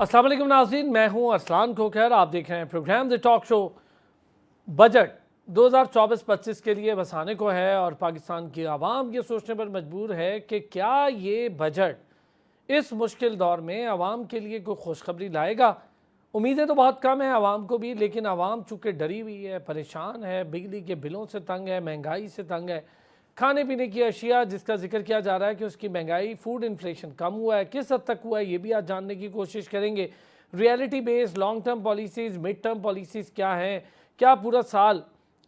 अस्सलाम वालेकुम नाज़रीन, मैं हूं अरसलान खोखर। आप देख रहे हैं program the talk show. Budget 2024-25 के लिए बसाने को है और पाकिस्तान की आवाम ये सोचने पर मजबूर है कि क्या ये बजट इस मुश्किल दौर में आवाम के लिए कोई खुशखबरी लाएगा। उम्मीदें तो बहुत कम हैं आवाम को भी, लेकिन आवाम चूँकि डरी हुई है, परेशान है, बिजली के बिलों से तंग है, महंगाई से तंग है, खाने पीने की अशिया जिसका जिक्र किया जा रहा है कि उसकी महंगाई, फूड इन्फ्लेशन कम हुआ है, किस हद तक हुआ है ये भी आज जानने की कोशिश करेंगे। Reality based long term policies, mid term policies क्या हैं, क्या पूरा साल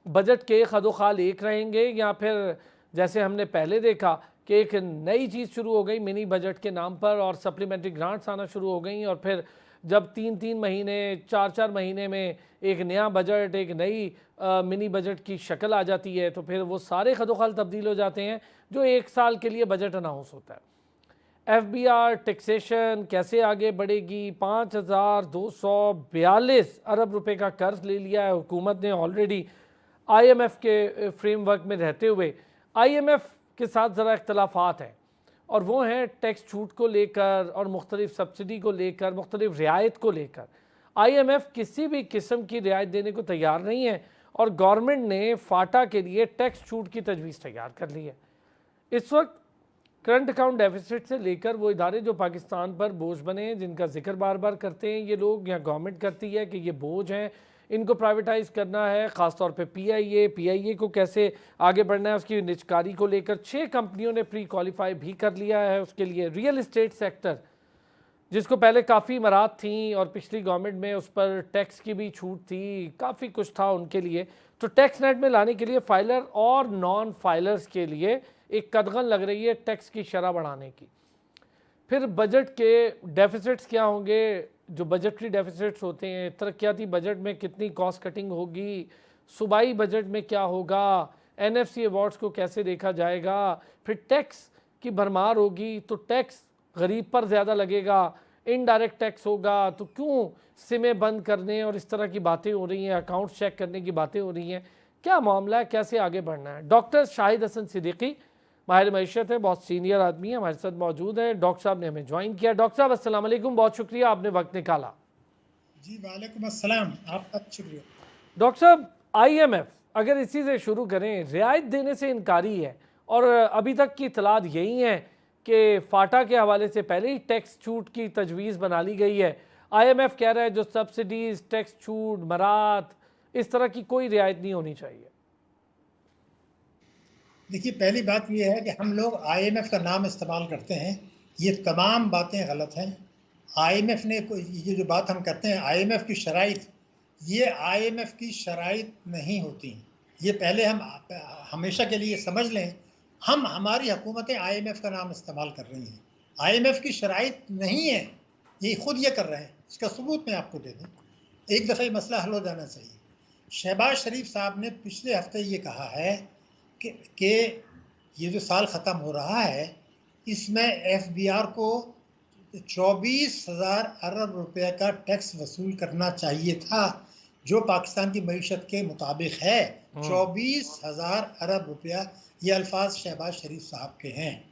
बजट के खदोखाल एक रहेंगे या फिर जैसे हमने पहले देखा कि एक नई चीज़ शुरू हो गई मिनी बजट के नाम पर और सप्लीमेंट्री ग्रांट्स आना शुरू हो गई और फिर जब 3-3 महीने 4-4 महीने में एक नया बजट, एक नई मिनी बजट की शक्ल आ जाती है तो फिर वो सारे खदोखाल तब्दील हो जाते हैं जो एक साल के लिए बजट अनाउंस होता है। FBR टैक्सेशन कैसे आगे बढ़ेगी, 5,242 अरब रुपए का कर्ज ले लिया है हुकूमत ने ऑलरेडी IMF के फ्रेमवर्क में रहते हुए। IMF के साथ ज़रा इख्तलाफात हैं और वो हैं टैक्स छूट को लेकर और मुख्तलिफ सब्सिडी को लेकर, मुख्तलिफ रियायत को लेकर। IMF किसी भी किस्म की रियायत देने को तैयार नहीं है और गवर्नमेंट ने फाटा के लिए टैक्स छूट की तजवीज़ तैयार कर ली है। इस वक्त करंट अकाउंट डेफिसिट से लेकर वो इदारे जो पाकिस्तान पर बोझ बने हैं, जिनका जिक्र बार बार करते हैं ये लोग या गवर्नमेंट करती है कि ये बोझ हैं, इनको प्राइवेटाइज करना है, ख़ासतौर पे PIA को कैसे आगे बढ़ना है उसकी निजकारी को लेकर 6 कंपनियों ने प्री क्वालिफाई भी कर लिया है उसके लिए। रियल इस्टेट सेक्टर जिसको पहले काफ़ी मराहत थी और पिछली गवर्नमेंट में उस पर टैक्स की भी छूट थी, काफ़ी कुछ था उनके लिए, तो टैक्स नेट में लाने के लिए फाइलर और नॉन फाइलर्स के लिए एक कदगन लग रही है टैक्स की शरह बढ़ाने की। फिर बजट के डेफिसिट्स क्या होंगे, जो बजटरी डेफिसिट्स होते हैं, तरक्याती बजट में कितनी कॉस्ट कटिंग होगी, सूबाई बजट में क्या होगा, NFC अवार्ड्स को कैसे देखा जाएगा, फिर टैक्स की भरमार होगी तो टैक्स गरीब पर ज़्यादा लगेगा, इनडायरेक्ट टैक्स होगा तो क्यों सिमें बंद करने और इस तरह की बातें हो रही हैं, अकाउंट चेक करने की बातें हो रही हैं, क्या मामला है, कैसे आगे बढ़ना है। डॉक्टर शाहिद हसन सिद्दीकी माहिर मैशत है, बहुत सीनियर आदमी है, हमारे साथ मौजूद है। डॉक्टर साहब ने हमें ज्वाइन किया। डॉक्टर साहब अस्सलाम वालेकुम, बहुत शुक्रिया आपने वक्त निकाला। जी वालेकुम अस्सलाम, आपका शुक्रिया। डॉक्टर साहब, IMF अगर इसी से शुरू करें, रियायत देने से इनकारी है और अभी तक की इतलात यही है कि फाटा के हवाले से पहले ही टैक्स छूट की तजवीज़ बना ली गई है। IMF कह रहा है जो सब्सिडीज़, टैक्स छूट, मरात, इस तरह की कोई रियायत नहीं होनी चाहिए। देखिए, पहली बात यह है कि हम लोग IMF का नाम इस्तेमाल करते हैं, ये तमाम बातें गलत हैं। IMF ने ये जो बात हम करते हैं IMF की शराइत, ये IMF की शराइत नहीं होती। ये पहले हम हमेशा के लिए समझ लें, हमारी हुकूमतें IMF का नाम इस्तेमाल कर रही हैं। IMF की शराइत नहीं है, ये खुद ये कर रहे हैं। इसका सबूत मैं आपको दे दूँ, एक दफ़ा ये मसला हल हो जाना चाहिए। शहबाज शरीफ साहब ने पिछले हफ्ते ये कहा है कि ये जो साल ख़त्म हो रहा है इसमें FBR को 24,000 अरब रुपए का टैक्स वसूल करना चाहिए था, जो पाकिस्तान की मईशत के मुताबिक है। 24,000 अरब रुपया, ये अल्फाज शहबाज शरीफ साहब के हैं।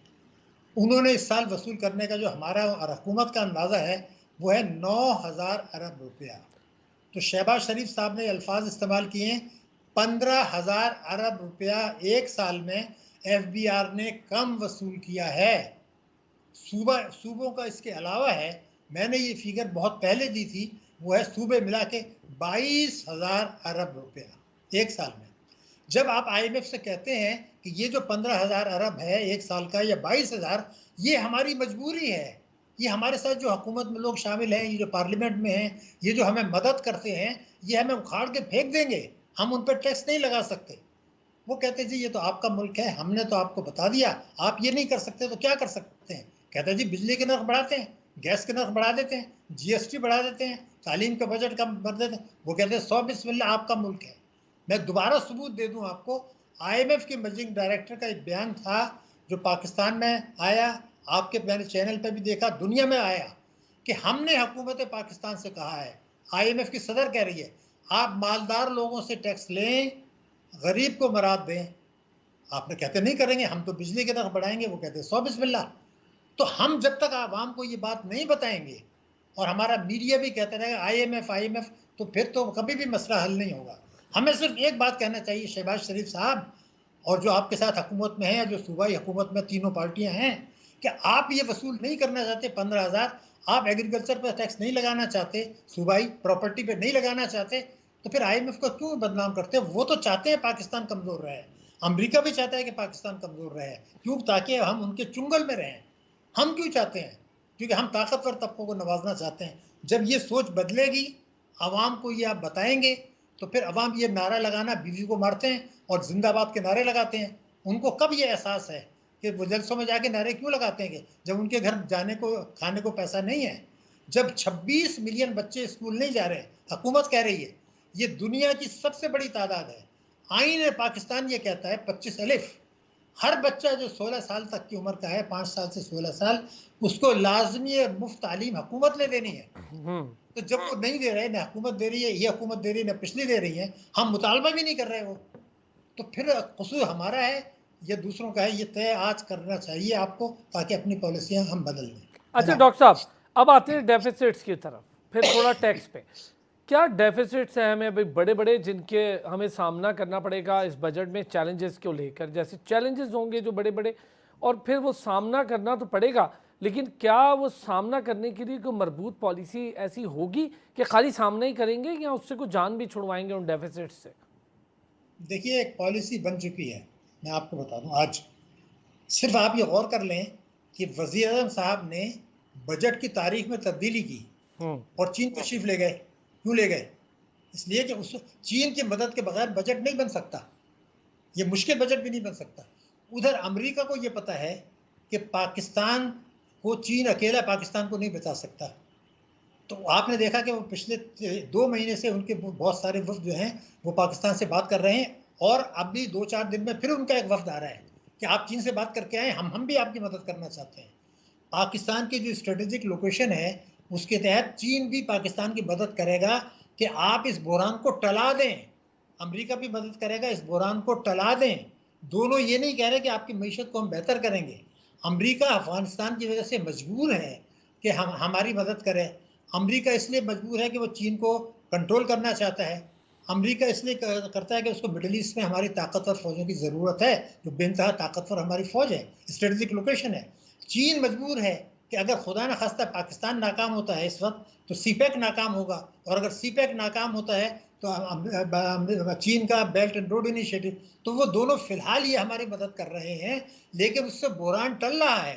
उन्होंने इस साल वसूल करने का जो हमारा और हुकूमत का अंदाज़ा है वो है 9,000 अरब रुपया। तो शहबाज शरीफ साहब ने अल्फाज इस्तेमाल किए, 15,000 अरब रुपया एक साल में FBR ने कम वसूल किया है। सूबों का इसके अलावा है, मैंने ये फिगर बहुत पहले दी थी, वो है सूबे मिला के 22,000 अरब रुपया एक साल में। जब आप IMF से कहते हैं कि ये जो 15,000 अरब है एक साल का या 22,000, ये हमारी मजबूरी है, ये हमारे साथ जो हुकूमत में लोग शामिल हैं, ये जो पार्लियामेंट में हैं, ये जो हमें मदद करते हैं, ये हमें उखाड़ के फेंक देंगे, हम उन पर टैक्स नहीं लगा सकते। वो कहते जी ये तो आपका मुल्क है, हमने तो आपको बता दिया, आप ये नहीं कर सकते तो क्या कर सकते हैं। कहते जी बिजली के नर्ख बढ़ाते हैं, गैस के नर्ख बढ़ा देते हैं, GST बढ़ा देते हैं, तालीम का बजट कम कर देते हैं। वो कहते हैं 100 बिस्मिल्लाह, आपका मुल्क है। मैं दोबारा सबूत दे दूं आपको, IMF के मैनेजिंग डायरेक्टर का एक बयान था जो पाकिस्तान में आया, आपके मैंने चैनल पर भी देखा, दुनिया में आया, कि हमने हुकूमत पाकिस्तान से कहा है, IMF की सदर कह रही है, आप मालदार लोगों से टैक्स लें, गरीब को मराद दें। आपने कहते नहीं करेंगे, हम तो बिजली की तरफ बढ़ाएंगे, वो कहते 100 बिस्मिल्लाह। तो हम जब तक आवाम को ये बात नहीं बताएंगे और हमारा मीडिया भी कहता रहेगा IMF IMF, तो फिर तो कभी भी मसला हल नहीं होगा। हमें सिर्फ एक बात कहना चाहिए शहबाज शरीफ साहब और जो आपके साथ हुकूमत में है, जो सूबाई हुकूमत में तीनों पार्टियां हैं, कि आप ये वसूल नहीं करना चाहते 15,000, आप एग्रीकल्चर पर टैक्स नहीं लगाना चाहते, सूबाई प्रॉपर्टी पे नहीं लगाना चाहते, तो फिर IMF को क्यों बदनाम करते हैं? वो तो चाहते हैं पाकिस्तान कमजोर रहे, अमेरिका भी चाहता है कि पाकिस्तान कमजोर रहे, क्यों? ताकि हम उनके चुंगल में रहें। हम क्यों चाहते हैं? क्योंकि हम ताकतवर तबकों को नवाजना चाहते हैं। जब ये सोच बदलेगी, आवाम को ये आप बताएंगे, तो फिर अवाम ये नारा लगाना बीवी को मारते हैं और जिंदाबाद के नारे लगाते हैं। उनको कब ये एहसास है कि वो जलसों में जाके नारे क्यों लगाते हैं जब उनके घर जाने को खाने को पैसा नहीं है? जब 26 मिलियन बच्चे स्कूल नहीं जा रहे, हुकूमत कह रही है ये दुनिया की सबसे बड़ी तादाद है। आईन पाकिस्तान ये कहता है 25 अलिफ, हर बच्चा जो 16 साल तक की उम्र का है, 5 साल से 16 साल, उसको लाजमी और मुफ्त तालीम हुकूमत ने देनी है। तो जब वो नहीं दे रहे, ना हुकूमत दे रही है, ये हुकूमत दे रही है, ना पिछली दे रही है, हम मुतालबा भी नहीं कर रहे वो, तो फिर कसूर हमारा है या दूसरों का है? ये तय आज करना चाहिए आपको, ताकि अपनी पॉलिसियां हम बदल लें। अच्छा डॉक्टर साहब, अब आते हैं डेफिसिट्स की तरफ, फिर थोड़ा टैक्स पे। क्या डेफिसिट्स हैं हमें अभी बड़े बड़े जिनके हमें सामना करना पड़ेगा इस बजट में चैलेंजेस को लेकर? जैसे चैलेंजेस होंगे जो बड़े बड़े, और फिर वो सामना करना तो पड़ेगा, लेकिन क्या वो सामना करने के लिए कोई मजबूत पॉलिसी ऐसी होगी कि खाली सामना ही करेंगे या उससे कुछ जान भी छुड़वाएंगे उन डेफिसिट से? देखिए, एक पॉलिसी बन चुकी है, मैं आपको बता दूं आज। सिर्फ आप ये गौर कर लें कि वज़ीर आज़म साहब ने बजट की तारीख में तब्दीली की और चीन तशरीफ ले गए। क्यों ले गए? इसलिए कि उस चीन की मदद के बगैर बजट नहीं बन सकता, ये मुश्किल बजट भी नहीं बन सकता। उधर अमेरिका को ये पता है कि पाकिस्तान को, चीन अकेला पाकिस्तान को नहीं बचा सकता। तो आपने देखा कि वो पिछले 2 महीने से उनके बहुत सारे वफ्द जो हैं वो पाकिस्तान से बात कर रहे हैं, और अभी 2-4 दिन में फिर उनका एक वफ्द आ रहा है कि आप चीन से बात करके आए, हम भी आपकी मदद करना चाहते हैं। पाकिस्तान की जो स्ट्रेटेजिक लोकेशन है उसके तहत चीन भी पाकिस्तान की मदद करेगा कि आप इस बहरान को टला दें, अमेरिका भी मदद करेगा इस बहरान को टला दें। दोनों ये नहीं कह रहे कि आपकी मीशत को हम बेहतर करेंगे। अमेरिका अफगानिस्तान की वजह से मजबूर है कि हम हमारी मदद करें। अमेरिका इसलिए मजबूर है कि वो चीन को कंट्रोल करना चाहता है। अमेरिका इसलिए करता है कि उसको मिडिल ईस्ट में हमारी ताकतवर फौजों की ज़रूरत है, जो बेइंतहा ताकतवर हमारी फौज है, स्ट्रेटेजिक लोकेशन है। चीन मजबूर है कि अगर खुदा न खास्ता पाकिस्तान नाकाम होता है इस वक्त, तो सीपैक नाकाम होगा, और अगर सीपैक नाकाम होता है तो चीन का बेल्ट एंड रोड इनिशिएटिव, तो वो दोनों फिलहाल ये हमारी मदद कर रहे हैं, लेकिन उससे बहरान टल रहा है।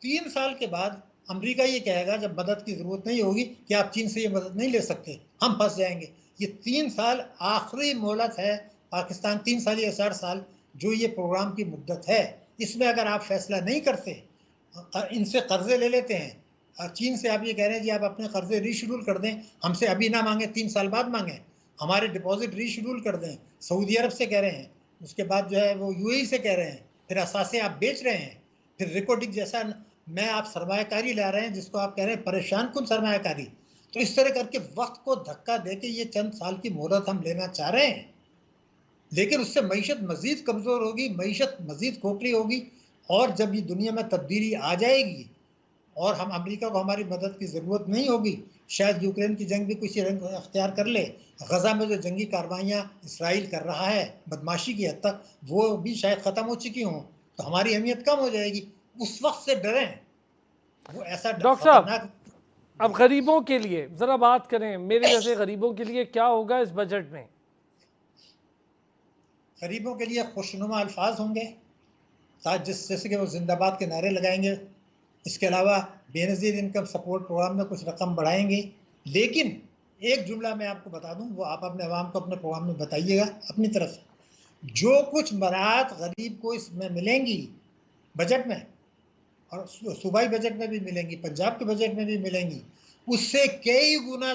3 साल के बाद अमेरिका ये कहेगा, जब मदद की ज़रूरत नहीं होगी, कि आप चीन से ये मदद नहीं ले सकते, हम फंस जाएंगे। ये 3 साल आखिरी मोहलत है पाकिस्तान, 3 साल या 4 साल जो ये प्रोग्राम की मुद्दत है, इसमें अगर आप फैसला नहीं करते, इनसे कर्जे ले लेते हैं, चीन से आप ये कह रहे हैं जी आप अपने कर्जे रीशेड्यूल कर दें, हमसे अभी ना मांगे, 3 साल बाद मांगे, हमारे डिपॉजिट रीशेड्यूल कर दें, सऊदी अरब से कह रहे हैं, उसके बाद जो है वो UAE से कह रहे हैं, फिर असासे आप बेच रहे हैं, फिर रिकॉर्डिंग जैसा मैं आप सरमायाकारी ला रहे हैं जिसको आप कह रहे हैं परेशान कुन सरमायाकारी। तो इस तरह करके वक्त को धक्का देके ये चंद साल की मोहलत हम लेना चाह रहे हैं, लेकिन उससे मईशत मजीद कमज़ोर होगी, मईशत मजीद खोखली होगी, और जब ये दुनिया में तब्दीली आ जाएगी और हम अमेरिका को हमारी मदद की ज़रूरत नहीं होगी, शायद यूक्रेन की जंग भी किसी रंग अख्तियार कर ले, गज़ा में जो जंगी कार्रवाइयाँ इसराइल कर रहा है बदमाशी की हद तक, वो भी शायद ख़त्म हो चुकी हों, तो हमारी अहमियत कम हो जाएगी। उस वक्त से डरें, वो ऐसा डॉक्टर साहब, अब गरीबों के लिए ज़रा बात करें, मेरे जैसे गरीबों के लिए क्या होगा इस बजट में? गरीबों के लिए खुशनुमा अल्फाज होंगे, जैसे कि वो जिंदाबाद के नारे लगाएंगे। इसके अलावा बेनज़ीर इनकम सपोर्ट प्रोग्राम में कुछ रकम बढ़ाएंगे। लेकिन एक जुमला मैं आपको बता दूं, वो आप अपने अवाम को अपने प्रोग्राम में बताइएगा अपनी तरफ से, जो कुछ मराहत गरीब को इसमें मिलेंगी बजट में, और सूबाई बजट में भी मिलेंगी, पंजाब के बजट में भी मिलेंगी, उससे कई गुना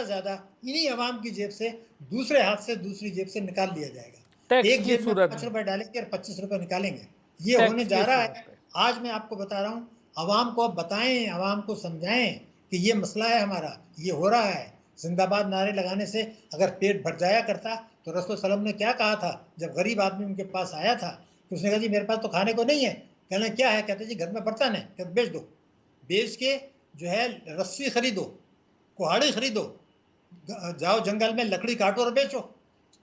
ज़्यादा इन्हीं अवाम की जेब से, दूसरे हाथ से दूसरी जेब से निकाल लिया जाएगा। एक जेब में 5 रुपए डालेंगे और 25 रुपए निकालेंगे, ये होने जा रहा है। आज मैं आपको बता रहा हूँ, अवाम को अब बताएं, अवाम को समझाएं कि ये मसला है हमारा, ये हो रहा है। जिंदाबाद नारे लगाने से अगर पेट भर जाया करता, तो रसूल सल्लल्लाहु अलैहि वसल्लम ने क्या कहा था जब गरीब आदमी उनके पास आया था, तो उसने कहा जी मेरे पास तो खाने को नहीं है। कहना क्या है? कहते जी घर में बर्तन है, कहते बेच दो, बेच के जो है रस्सी खरीदो, कुहाड़ी खरीदो, जाओ जंगल में लकड़ी काटो और बेचो।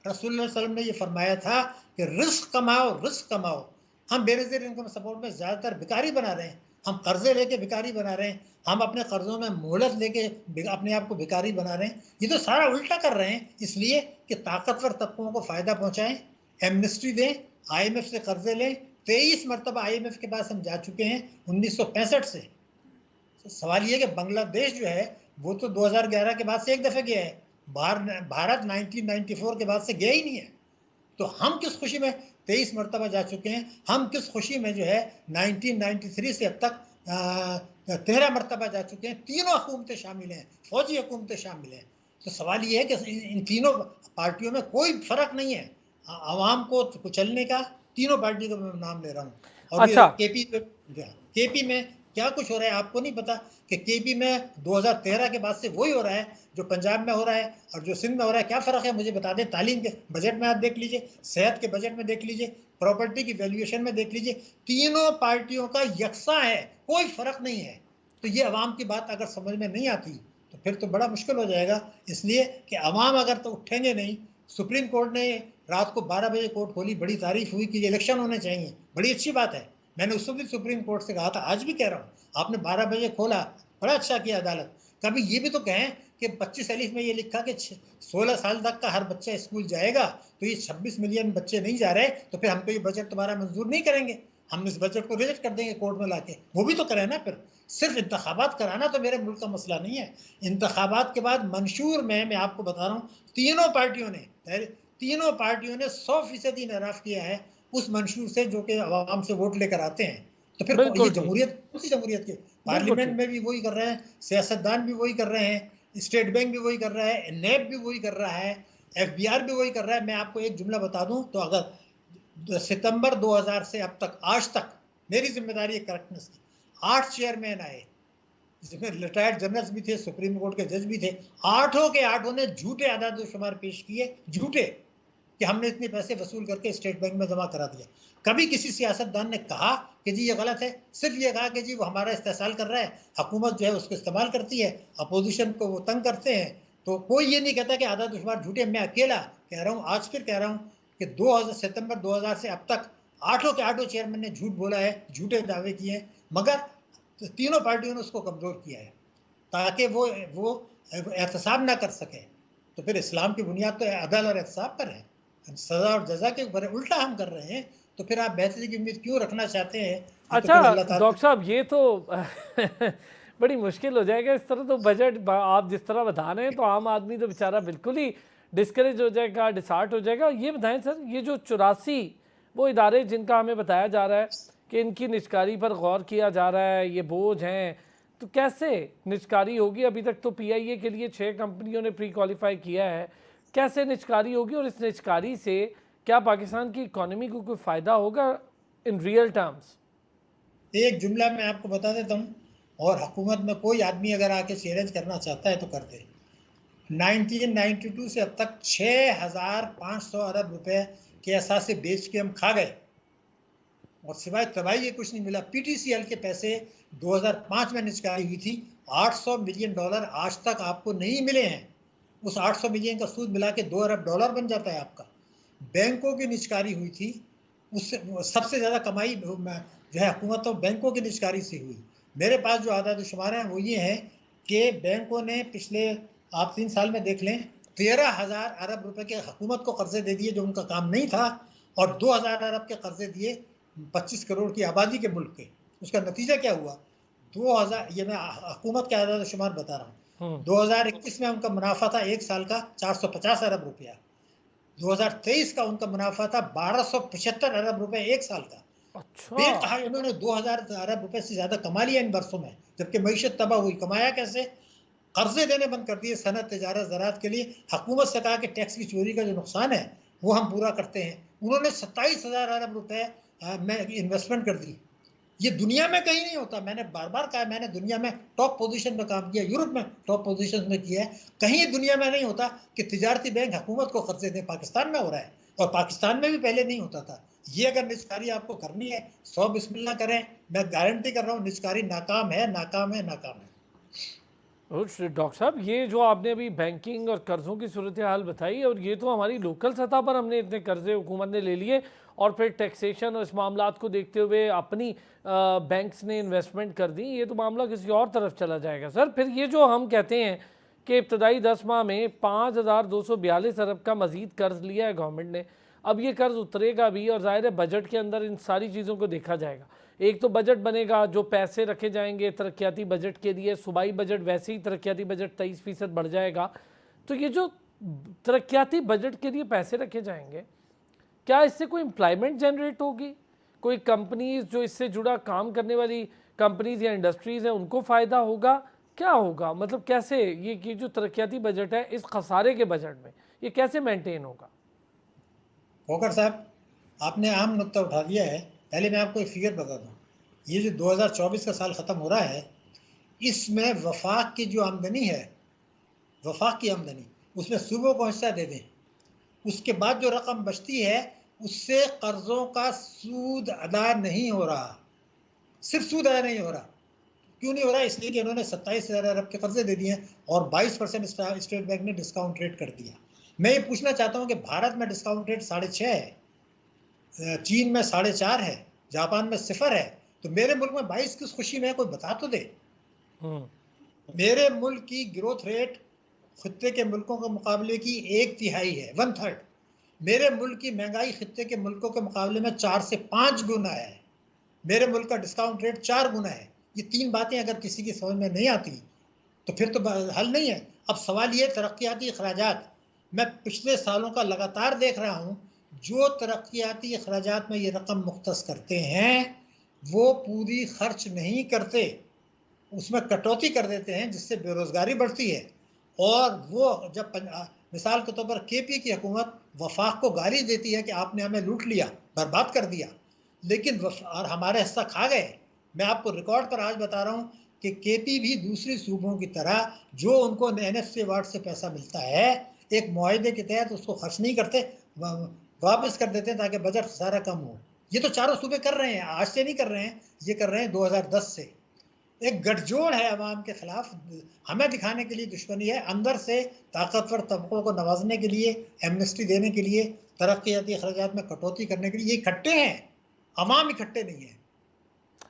रसूल सल्लल्लाहु अलैहि वसल्लम ने ये फरमाया था कि रिस्क कमाओ, रिस्क कमाओ। हम बेनज़ीर इनकम सपोर्ट में ज़्यादातर भिखारी बना रहे हैं, हम कर्जे लेके भिखारी बना रहे हैं, हम अपने कर्जों में मोहलत लेके अपने आप को भिखारी बना रहे हैं। ये तो सारा उल्टा कर रहे हैं, इसलिए कि ताकतवर तबकों को फ़ायदा पहुँचाएं, एमनेस्टी दें, IMF से कर्जे लें। 23 मरतबा IMF के पास हम जा चुके हैं 1965 से। तो सवाल ये है कि बांग्लादेश जो है वो तो 2011 के बाद से एक दफ़ा गया है, भारत 1994 के बाद से गया ही नहीं है। तो हम किस खुशी में 23 मरतबा जा चुके हैं, हम किस खुशी में जो है 1993 से अब तक 13 मरतबा जा चुके हैं। तीनों हुकूमतें शामिल हैं, फौजी हुकूमतें शामिल हैं। तो सवाल ये है कि इन तीनों पार्टियों में कोई फर्क नहीं है आवाम को कुचलने का। तीनों पार्टियों का मैं नाम ले रहा हूँ। और अच्छा, केपी में क्या कुछ हो रहा है आपको नहीं पता कि केपी में 2013 के बाद से वही हो रहा है जो पंजाब में हो रहा है और जो सिंध में हो रहा है। क्या फ़र्क है मुझे बता दें। तालीम के बजट में आप देख लीजिए, सेहत के बजट में देख लीजिए, प्रॉपर्टी की वैल्यूएशन में देख लीजिए, तीनों पार्टियों का यकसा है, कोई फ़र्क नहीं है। तो ये अवाम की बात अगर समझ में नहीं आती तो फिर तो बड़ा मुश्किल हो जाएगा, इसलिए कि अवाम अगर तो उठेंगे नहीं। सुप्रीम कोर्ट ने रात को 12 बजे कोर्ट खोली, बड़ी तारीफ हुई कि इलेक्शन होने चाहिए, बड़ी अच्छी बात है। मैंने उस वक्त भी सुप्रीम कोर्ट से कहा था, आज भी कह रहा हूँ, आपने 12 बजे खोला, बड़ा अच्छा किया अदालत। कभी ये भी तो कहें कि 25 अलीफ में ये लिखा कि 16 साल तक का हर बच्चा स्कूल जाएगा, तो ये 26 मिलियन बच्चे नहीं जा रहे, तो फिर हम तो ये बजट तुम्हारा मंजूर नहीं करेंगे, हम इस बजट को रिजेक्ट कर देंगे कोर्ट में लाके। वो भी तो करें ना। फिर सिर्फ इंतखाबात कराना तो मेरे मुल्क का मसला नहीं है। इंतखाबात के बाद मंशूर में मैं आपको बता रहा हूँ, तीनों पार्टियों ने 100% इनराफ किया है उस मंशूर से जो कि अवाम से वोट लेकर आते हैं। तो फिर ये बिल्कुल ठीक, जमहूरियत कौन सी जमहूरियत की? बिल्कुल पार्लियामेंट ठीक। में भी वही कर रहे हैं, सियासतदान भी वही कर रहे हैं, स्टेट बैंक भी वही कर रहा है, नैब भी वही कर रहा है, FBR भी वही कर रहा है। मैं आपको एक जुमला बता दूं तो अगर सितंबर 2000 से अब तक आज तक मेरी जिम्मेदारी है करेक्टनेस की, 8 चेयरमैन आए जिसमें रिटायर्ड जनरल्स भी थे, सुप्रीम कोर्ट के जज भी थे। आठों के आठों ने झूठे आदाद शुमार पेश किए, झूठे, कि हमने इतने पैसे वसूल करके स्टेट बैंक में जमा करा दिया। कभी किसी सियासतदान ने कहा कि जी ये गलत है? सिर्फ ये कहा कि जी वो हमारा इस्तेहसाल कर रहा है, हुकूमत जो है उसको इस्तेमाल करती है, अपोजिशन को वो तंग करते हैं। तो कोई ये नहीं कहता कि आदाद शुमार झूठे। मैं अकेला कह रहा हूँ, आज फिर कह रहा हूँ कि 2000 सितंबर 2000 से अब तक आठों के आठों चेयरमैन ने झूठ बोला है, झूठे दावे किए हैं, मगर तीनों पार्टियों ने उसको कमज़ोर किया है ताकि वो एहतसाब ना कर सके। तो फिर इस्लाम की बुनियाद तो अदल और एहतसाब पर है, सज़ा और जज़ा के ऊपर है। उल्टा हम कर रहे हैं, तो फिर आप बेहतरी की उम्मीद क्यों रखना चाहते हैं? ये तो अच्छा फिर अल्लाह ताला। डॉक्टर साहब, ये तो बड़ी मुश्किल हो जाएगा इस तरह। तो बजट आप जिस तरह बता रहे हैं तो आम आदमी तो बेचारा बिल्कुल ही डिस्करेज हो जाएगा, डिसहार्ट हो जाएगा। ये बताएं सर, ये जो 84 वो इदारे जिनका हमें बताया जा रहा है कि इनकी निजकारी पर गौर किया जा रहा है, ये बोझ हैं, तो कैसे निजकारी होगी? अभी तक तो PIA के लिए 6 कंपनियों ने प्री क्वालिफाई किया है, कैसे निजकारी होगी? और इस निजकारी से क्या पाकिस्तान की इकॉनमी को कोई फ़ायदा होगा इन रियल टर्म्स? एक जुमला मैं आपको बता देता हूँ, और हुकूमत में कोई आदमी अगर आके चैलेंज करना चाहता है तो कर दे। 1992 से अब तक 6500 अरब रुपए के असासे बेच के हम खा गए, और सिवाय तबाही के कुछ नहीं मिला। PTCL के पैसे 2005 में निचकारी हुई थी, $800 मिलियन आज तक आपको नहीं मिले हैं। उस 800 मिलियन का सूद मिला के $2 अरब बन जाता है आपका। बैंकों की निचकारी हुई थी, उससे सबसे ज़्यादा कमाई जो है हुकूमत तो बैंकों की निचकारी से हुई। मेरे पास जो आदाद शुमार हैं वो ये हैं कि बैंकों ने पिछले आप 3 साल में देख लें 13,000 अरब रुपए के हुकूमत को कर्जे दे दिए जो उनका काम नहीं था, और 2,000 अरब के कर्जे दिए 25 करोड़ की आबादी के मुल्क के। उसका नतीजा क्या हुआ? 2000, ये मैं हुकूमत के आदाद शुमार बता रहा हूँ, 2021 में उनका मुनाफा था एक साल का 450 अरब रुपया, 2023 का उनका मुनाफा था 1275 अरब रुपए एक साल का। अच्छा, बेकहा इन्होंने 2000 अरब रुपए से ज्यादा कमा लिया इन वर्षों में, जबकि मईशत तबाह हुई। कमाया कैसे? कर्जे देने बंद कर दिए सनत, तिजारत, ज़राअत के लिए। हुकूमत से कहा कि टैक्स की चोरी का जो नुकसान है वो हम पूरा करते हैं। उन्होंने 27,000 अरब रुपए में इन्वेस्टमेंट कर दी। ये दुनिया में कहीं नहीं होता। मैंने बार बार कहा, मैंने दुनिया में टॉप पोजीशन में काम किया, यूरोप में टॉप पोजीशन में किया है, कहीं दुनिया में नहीं होता कि तिजारती बैंक हुकूमत को कर्जे दें। पाकिस्तान में हो रहा है, और पाकिस्तान में भी पहले नहीं होता था। ये अगर निजकारी आपको करनी है 100 बिस्मिल्लाह करें, मैं गारंटी कर रहा हूँ निजकारी नाकाम है, नाकाम है, नाकाम है। डॉक्टर साहब, ये जो आपने अभी बैंकिंग और कर्ज़ों की सूरत हाल बताई, और ये तो हमारी लोकल सतह पर हमने इतने कर्ज़े हुकूमत ने ले लिए, और फिर टैक्सेशन और इस मामलात को देखते हुए अपनी बैंक्स ने इन्वेस्टमेंट कर दी, ये तो मामला किसी और तरफ चला जाएगा सर। फिर ये जो हम कहते हैं कि इब्तदाई 10 माह में 5,242 अरब का मज़ीद कर्ज़ लिया है गवर्नमेंट ने, अब ये कर्ज़ उतरेगा भी, और ज़ाहिर है बजट के अंदर इन सारी चीज़ों को देखा जाएगा। एक तो बजट बनेगा, जो पैसे रखे जाएंगे तरक्याती बजट के लिए, सूबाई बजट वैसे ही तरक्याती बजट 23% बढ़ जाएगा। तो ये जो तरक्याती बजट के लिए पैसे रखे जाएंगे, क्या इससे कोई एम्प्लॉयमेंट जनरेट होगी? कोई कंपनीज जो इससे जुड़ा काम करने वाली कंपनीज या इंडस्ट्रीज़ हैं उनको फ़ायदा होगा? क्या होगा, मतलब कैसे ये जो तरक्याती बजट है इस खसारे के बजट में ये कैसे मेंटेन होगा? खोकर साहब, आपने आम नुक्ता उठा दिया है। पहले मैं आपको एक फिगर बता दूं, ये जो 2024 का साल ख़त्म हो रहा है, इसमें वफाक की जो आमदनी है, वफाक की आमदनी, उसमें सूबों को हिस्सा दे दें, उसके बाद जो रकम बचती है उससे कर्ज़ों का सूद अदा नहीं हो रहा। सिर्फ सूद अदा नहीं हो रहा। क्यों नहीं हो रहा? इसलिए कि उन्होंने 27,000 अरब के कर्जे दे दिए हैं और 22% स्टेट बैंक ने डिस्काउंट रेट कर दिया। मैं ये पूछना चाहता हूँ कि भारत में डिस्काउंट रेट 6.5 है, चीन में 4.5 है, जापान में 0 है, तो मेरे मुल्क में 22 किस खुशी में? कोई बता तो दे। मेरे मुल्क की ग्रोथ रेट खित्ते के मुल्कों के मुकाबले की 1/3 है, 1/3। मेरे मुल्क की महंगाई खित्ते के मुल्कों के मुकाबले में 4 से 5 गुना है। मेरे मुल्क का डिस्काउंट रेट 4 गुना है। ये 3 बातें अगर किसी की समझ में नहीं आती तो फिर तो हल नहीं है। अब सवाल ये तरक्याती अखराजात, मैं पिछले सालों का लगातार देख रहा हूँ, जो तरक्याती अखराजात में ये रकम मुख्तस करते हैं वो पूरी खर्च नहीं करते, उसमें कटौती कर देते हैं, जिससे बेरोज़गारी बढ़ती है। और वो जब मिसाल के तौर पर केपी की हुकूमत वफाक को गाली देती है कि आपने हमें लूट लिया, बर्बाद कर दिया, लेकिन और हमारे हिस्सा खा गए। मैं आपको रिकॉर्ड पर आज बता रहा हूँ कि केपी भी दूसरी सूबों की तरह जो उनको NFC अवार्ड से पैसा मिलता है, एक मुआहदे के तहत उसको खर्च नहीं करते, वापस कर देते हैं ताकि बजट खसारा कम हो। ये तो चारों सूबे कर रहे हैं, आज से नहीं कर रहे हैं, ये कर रहे हैं 2010 से। एक गठजोड़ है अवाम के खिलाफ, हमें दिखाने के लिए दुश्मनी है, अंदर से ताकतवर तबकों को नवाजने के लिए, एमनेस्टी देने के लिए, तरक्याती अखराजात में कटौती करने के लिए ये इकट्ठे हैं, अवाम इकट्ठे नहीं है।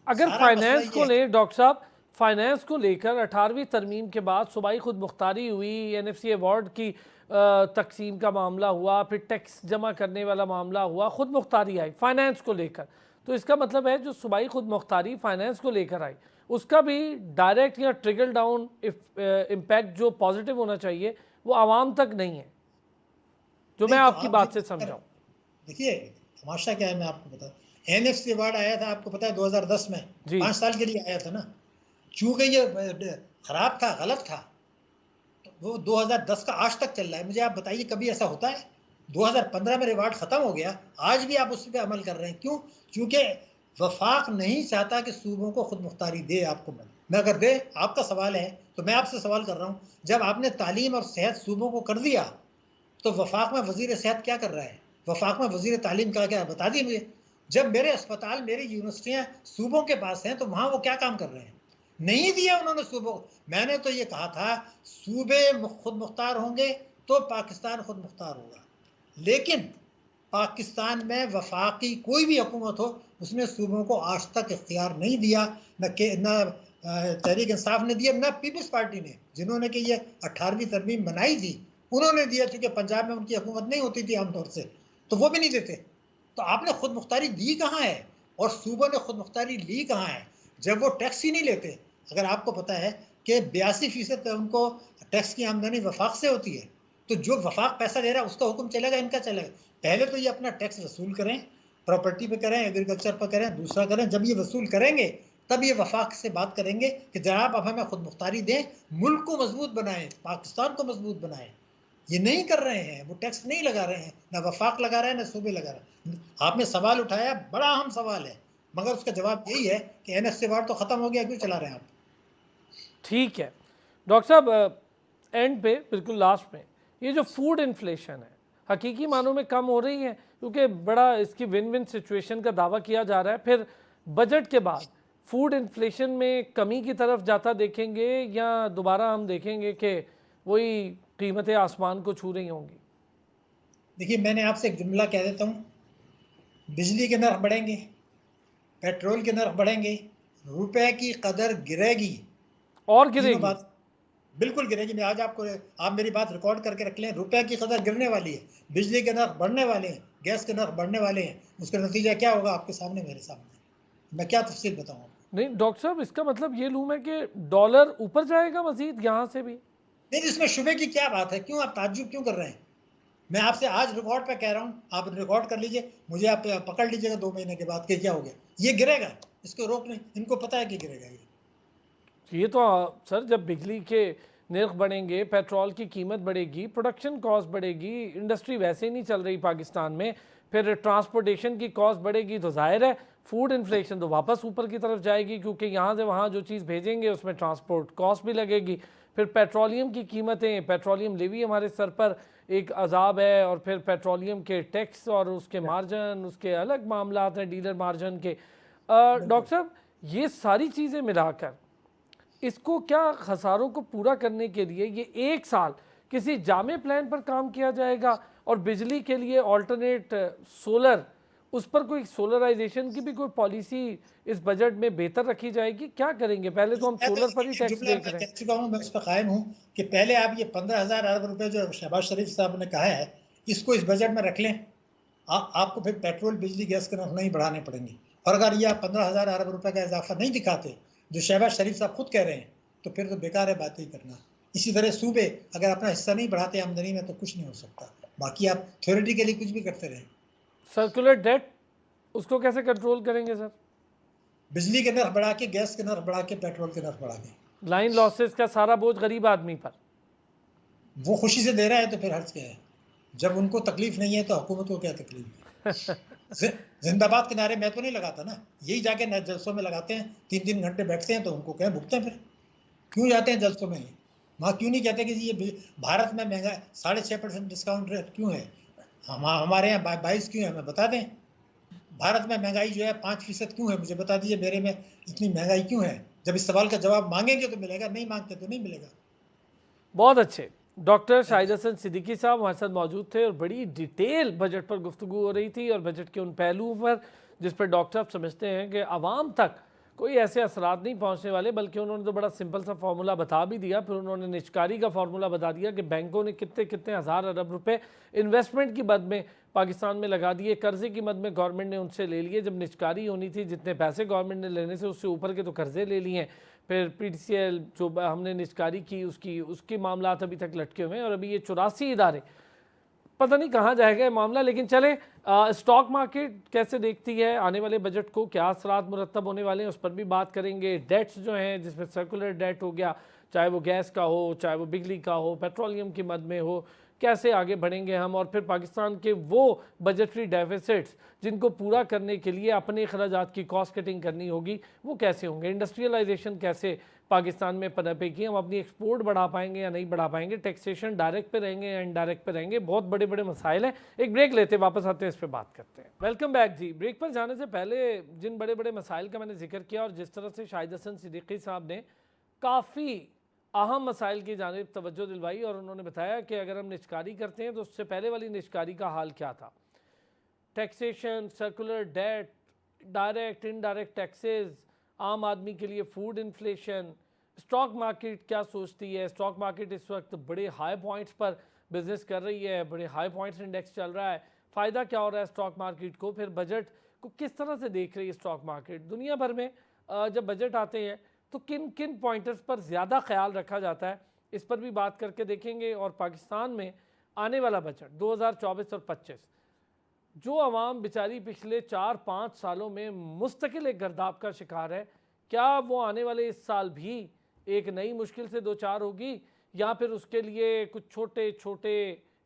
अगर फाइनेंस को ले डॉक्टर साहब, फाइनेंस को लेकर 18वीं तरमीम के बाद सूबाई खुद मुख्तारी हुई, NFC अवार्ड की तकसीम का मामला हुआ, फिर टैक्स जमा करने वाला मामला हुआ, खुद मुख्तारी आई फाइनेंस को लेकर, तो इसका मतलब है जो सूबाई खुद मुख्तारी फाइनेंस को लेकर आई उसका भी डायरेक्ट या ट्रिकल डाउन इम्पैक्ट जो पॉजिटिव होना चाहिए वो आवाम तक नहीं है, जो मैं आपकी बात से समझाऊँ। देखिए तमाशा क्या है, मैं आपको बता, NFC अवार्ड आया था, आपको पता है 2010 में, 5 साल के लिए आया था ना। चूंकि ये खराब था, गलत था, तो वो 2010 का आज तक चल रहा है। मुझे आप बताइए कभी ऐसा होता है? 2015 में रिवार्ड खत्म हो गया, आज भी आप उस पर अमल कर रहे हैं, क्यों? क्योंकि वफाक नहीं चाहता कि सूबों को खुद मुख्तारी दे आपको। मैं अगर दे, आपका सवाल है तो मैं आपसे सवाल कर रहा हूँ, जब आपने तालीम और सेहत सूबों को कर दिया तो वफाक में वजीर सेहत क्या कर रहा है? वफाक में वजीर तालीम का क्या, बता दी मुझे। जब मेरे अस्पताल, मेरी यूनिवर्सिटियाँ सूबों के पास हैं तो वहाँ वो क्या काम कर रहे हैं? नहीं दिया उन्होंने सूबों। मैंने तो ये कहा था सूबे खुद मुख्तार होंगे तो पाकिस्तान खुद मुख्तार होगा, लेकिन पाकिस्तान में वफाकी कोई भी हुकूमत हो उसने सूबों को आज तक इख्तियार नहीं दिया, न तहरीक इंसाफ ने दिया, न पीपल्स पार्टी ने, जिन्होंने कि ये 18वीं तरमीम बनाई थी उन्होंने दिया, क्योंकि पंजाब में उनकी हुकूमत नहीं होती थी आमतौर से, तो वो भी नहीं देते। तो आपने खुद मुख्तारी दी कहाँ है और सूबों ने खुद मुख्तारी ली कहाँ है जब वो टैक्स ही नहीं लेते? अगर आपको पता है कि 82% उनको टैक्स की आमदनी वफाक से होती है, तो जो वफाक पैसा दे रहा है उसका हुक्म चलेगा, इनका चलेगा? पहले तो ये अपना टैक्स वसूल करें, प्रॉपर्टी पे करें, एग्रीकल्चर पर करें, दूसरा करें। जब ये वसूल करेंगे तब ये वफाक से बात करेंगे कि जनाब अब हमें खुद मुख्तारी दें, मुल्क को मजबूत बनाएं, पाकिस्तान को मजबूत बनाएं। ये नहीं कर रहे हैं, वो टैक्स नहीं लगा रहे हैं, ना वफाक लगा रहे हैं, ना सूबे लगा रहे हैं। आपने सवाल उठाया, बड़ा अहम सवाल है, मगर उसका जवाब यही है कि NFC अवार्ड तो ख़त्म हो गया, क्यों चला रहे हैं आप? ठीक है डॉक्टर साहब, एंड पे बिल्कुल लास्ट में, ये जो फूड इन्फ्लेशन है हकीकी मानों में कम हो रही है, क्योंकि बड़ा इसकी विन विन सिचुएशन का दावा किया जा रहा है, फिर बजट के बाद फूड इन्फ्लेशन में कमी की तरफ जाता देखेंगे या दोबारा हम देखेंगे कि वही कीमतें आसमान को छू रही होंगी? देखिए, मैंने आपसे एक जुमला कह देता हूँ, बिजली के नर्ख बढ़ेंगे, पेट्रोल के नर्ख बढ़ेंगे, रुपए की कदर गिरेगी। और तीनों गिरेगी? बात बिल्कुल गिरेगी। मैं आज आपको, आप मेरी बात रिकॉर्ड करके रख लें, रुपए की कदर गिरने वाली है, बिजली के नर्ख बढ़ने वाले हैं, गैस के नर्ख बढ़ने वाले हैं। उसका नतीजा क्या होगा आपके सामने, मेरे सामने। मैं क्या तफसील बताऊँ आपको? नहीं डॉक्टर साहब, इसका मतलब ये लूँ मैं कि डॉलर ऊपर जाएगा मजीद यहाँ से भी? नहीं, इसमें शुबे की क्या बात है? क्यों आप ताज्जुब क्यों कर रहे हैं? मैं आपसे आज रिकॉर्ड पे कह रहा हूँ, आप रिकॉर्ड कर लीजिए, मुझे आप पकड़ लीजिएगा 2 महीने के बाद कि क्या हो गया। ये गिरेगा, इसको रोक नहीं, इनको पता है कि गिरेगा ये। ये तो सर, जब बिजली के नर्ख बढ़ेंगे, पेट्रोल की कीमत बढ़ेगी, प्रोडक्शन कॉस्ट बढ़ेगी, इंडस्ट्री वैसे ही नहीं चल रही पाकिस्तान में, फिर ट्रांसपोर्टेशन की कॉस्ट बढ़ेगी, तो जाहिर है फूड इन्फ्लेशन तो वापस ऊपर की तरफ जाएगी, क्योंकि यहाँ से वहाँ जो चीज़ भेजेंगे उसमें ट्रांसपोर्ट कॉस्ट भी लगेगी। फिर पेट्रोलियम की कीमतें, पेट्रोलियम लेवी हमारे सर पर एक अजाब है, और फिर पेट्रोलियम के टैक्स और उसके मार्जिन, उसके अलग मामला हैं डीलर मार्जिन के। डॉक्टर साहब, ये सारी चीज़ें मिलाकर इसको क्या खसारों को पूरा करने के लिए ये एक साल किसी जामे प्लान पर काम किया जाएगा, और बिजली के लिए ऑल्टरनेट सोलर, उस पर कोई सोलराइजेशन की भी कोई पॉलिसी इस बजट में बेहतर रखी जाएगी? क्या करेंगे? पहले तो हम सोलर पर ही एक टैक्स जुमला देख मैं रहे कह हैं। चुका हूँ, मैं उस पर कायम हूँ कि पहले आप ये 15,000 अरब रुपए जो शहबाज शरीफ साहब ने कहा है, इसको इस बजट में रख लें। आपको फिर पेट्रोल, बिजली, गैस के नर्ख नहीं बढ़ाने पड़ेंगे। और अगर ये आप 15,000 अरब रुपए का इजाफा नहीं दिखाते, जो शहबाज शरीफ साहब खुद कह रहे हैं, तो फिर तो बेकार है बात ही करना। इसी तरह सूबे अगर अपना हिस्सा नहीं बढ़ाते आमदनी में, तो कुछ नहीं हो सकता। बाकी आप थ्योरेटिकली कुछ भी करते रहें। सर्कुलर डेट, उसको कैसे कंट्रोल करेंगे सर? बिजली के नर्ख बढ़ा के, गैस के नर्ख बढ़ा के, पेट्रोल के नर्ख बढ़ा के, लाइन लॉसेस का सारा बोझ गरीब आदमी पर। वो खुशी से दे रहा है तो फिर हर्ज क्या है? जब उनको तकलीफ नहीं है तो हुकूमत को क्या तकलीफ है? जिंदाबाद के नारे मैं तो नहीं लगाता ना, यही जाके जलसों में लगाते हैं, 3-3 घंटे बैठते हैं, तो उनको क्या भुगते हैं फिर? क्यों जाते हैं जलसों में? वहाँ क्यों नहीं कहते कि ये भारत में महंगा 6.5% डिस्काउंट रेट क्यों है? हमारे यहाँ 22 क्यों है? हमें बता दें। भारत में महंगाई जो है 5% क्यों है? मुझे बता दीजिए, मेरे में इतनी महंगाई क्यों है? जब इस सवाल का जवाब मांगेंगे तो मिलेगा, नहीं मांगते तो नहीं मिलेगा। बहुत अच्छे। डॉक्टर शाहिद हसन सिद्दीकी साहब हमारे साथ मौजूद थे, और बड़ी डिटेल बजट पर गुफ्तगू हो रही थी, और बजट के उन पहलुओं पर जिस पर डॉक्टर साहब समझते हैं कि आवाम तक कोई ऐसे असरात नहीं पहुंचने वाले, बल्कि उन्होंने तो बड़ा सिंपल सा फार्मूला बता भी दिया। फिर उन्होंने निचकारी का फार्मूला बता दिया कि बैंकों ने कितने कितने हज़ार अरब रुपए इन्वेस्टमेंट की मद में पाकिस्तान में लगा दिए, कर्जे की मद में गवर्नमेंट ने उनसे ले लिए। जब निचकारी होनी थी, जितने पैसे गवर्नमेंट ने लेने से उससे ऊपर के तो कर्जे ले लिए हैं। फिर PTCL जो हमने निचकारी की, उसकी मामलात अभी तक लटके हुए हैं, और अभी ये 84 इदारे, पता नहीं कहाँ जाएगा ये मामला। लेकिन चले, स्टॉक मार्केट कैसे देखती है आने वाले बजट को, क्या असरात मुरतब होने वाले हैं, उस पर भी बात करेंगे। डेट्स जो हैं, जिसमें सर्कुलर डेट हो गया, चाहे वो गैस का हो, चाहे वो बिजली का हो, पेट्रोलियम की मद में हो, कैसे आगे बढ़ेंगे हम। और फिर पाकिस्तान के वो बजटरी डेफिसिट्स जिनको पूरा करने के लिए अपने अखराजात की कॉस्ट कटिंग करनी होगी, वो कैसे होंगे। इंडस्ट्रियलाइजेशन कैसे पाकिस्तान में पनपेगी, हम अपनी एक्सपोर्ट बढ़ा पाएंगे या नहीं बढ़ा पाएंगे। टैक्सेशन डायरेक्ट पे रहेंगे या इनडायरेक्ट पे रहेंगे, बहुत बड़े बड़े मसाइल हैं। एक ब्रेक लेते, वापस आते हैं, इस पर बात करते हैं। वेलकम बैक जी। ब्रेक पर जाने से पहले जिन बड़े बड़े मसाइल का मैंने जिक्र किया, और जिस तरह से शाहिद हसन सिद्दीकी साहब ने काफ़ी अहम मसाइल की जानिब तवज्जो दिलवाई, और उन्होंने बताया कि अगर हम निचकारी करते हैं तो उससे पहले वाली निचकारी का हाल क्या था। Taxation, circular debt, direct indirect taxes, आम आदमी के लिए फूड इन्फ्लेशन, स्टॉक मार्केट क्या सोचती है। स्टॉक मार्केट इस वक्त बड़े हाई पॉइंट्स पर बिजनेस कर रही है, बड़े हाई पॉइंट्स इंडेक्स चल रहा है, फ़ायदा क्या हो रहा है स्टॉक मार्केट को। फिर बजट को किस तरह से देख रही है स्टॉक मार्केट। दुनिया भर में जब बजट आते हैं तो किन किन पॉइंटर्स पर ज़्यादा ख्याल रखा जाता है, इस पर भी बात करके देखेंगे। और पाकिस्तान में आने वाला बजट 2024 और 25, जो आवाम बेचारी पिछले 4-5 सालों में मुस्तकिल एक गर्दाब का शिकार है, क्या वो आने वाले इस साल भी एक नई मुश्किल से दो चार होगी, या फिर उसके लिए कुछ छोटे छोटे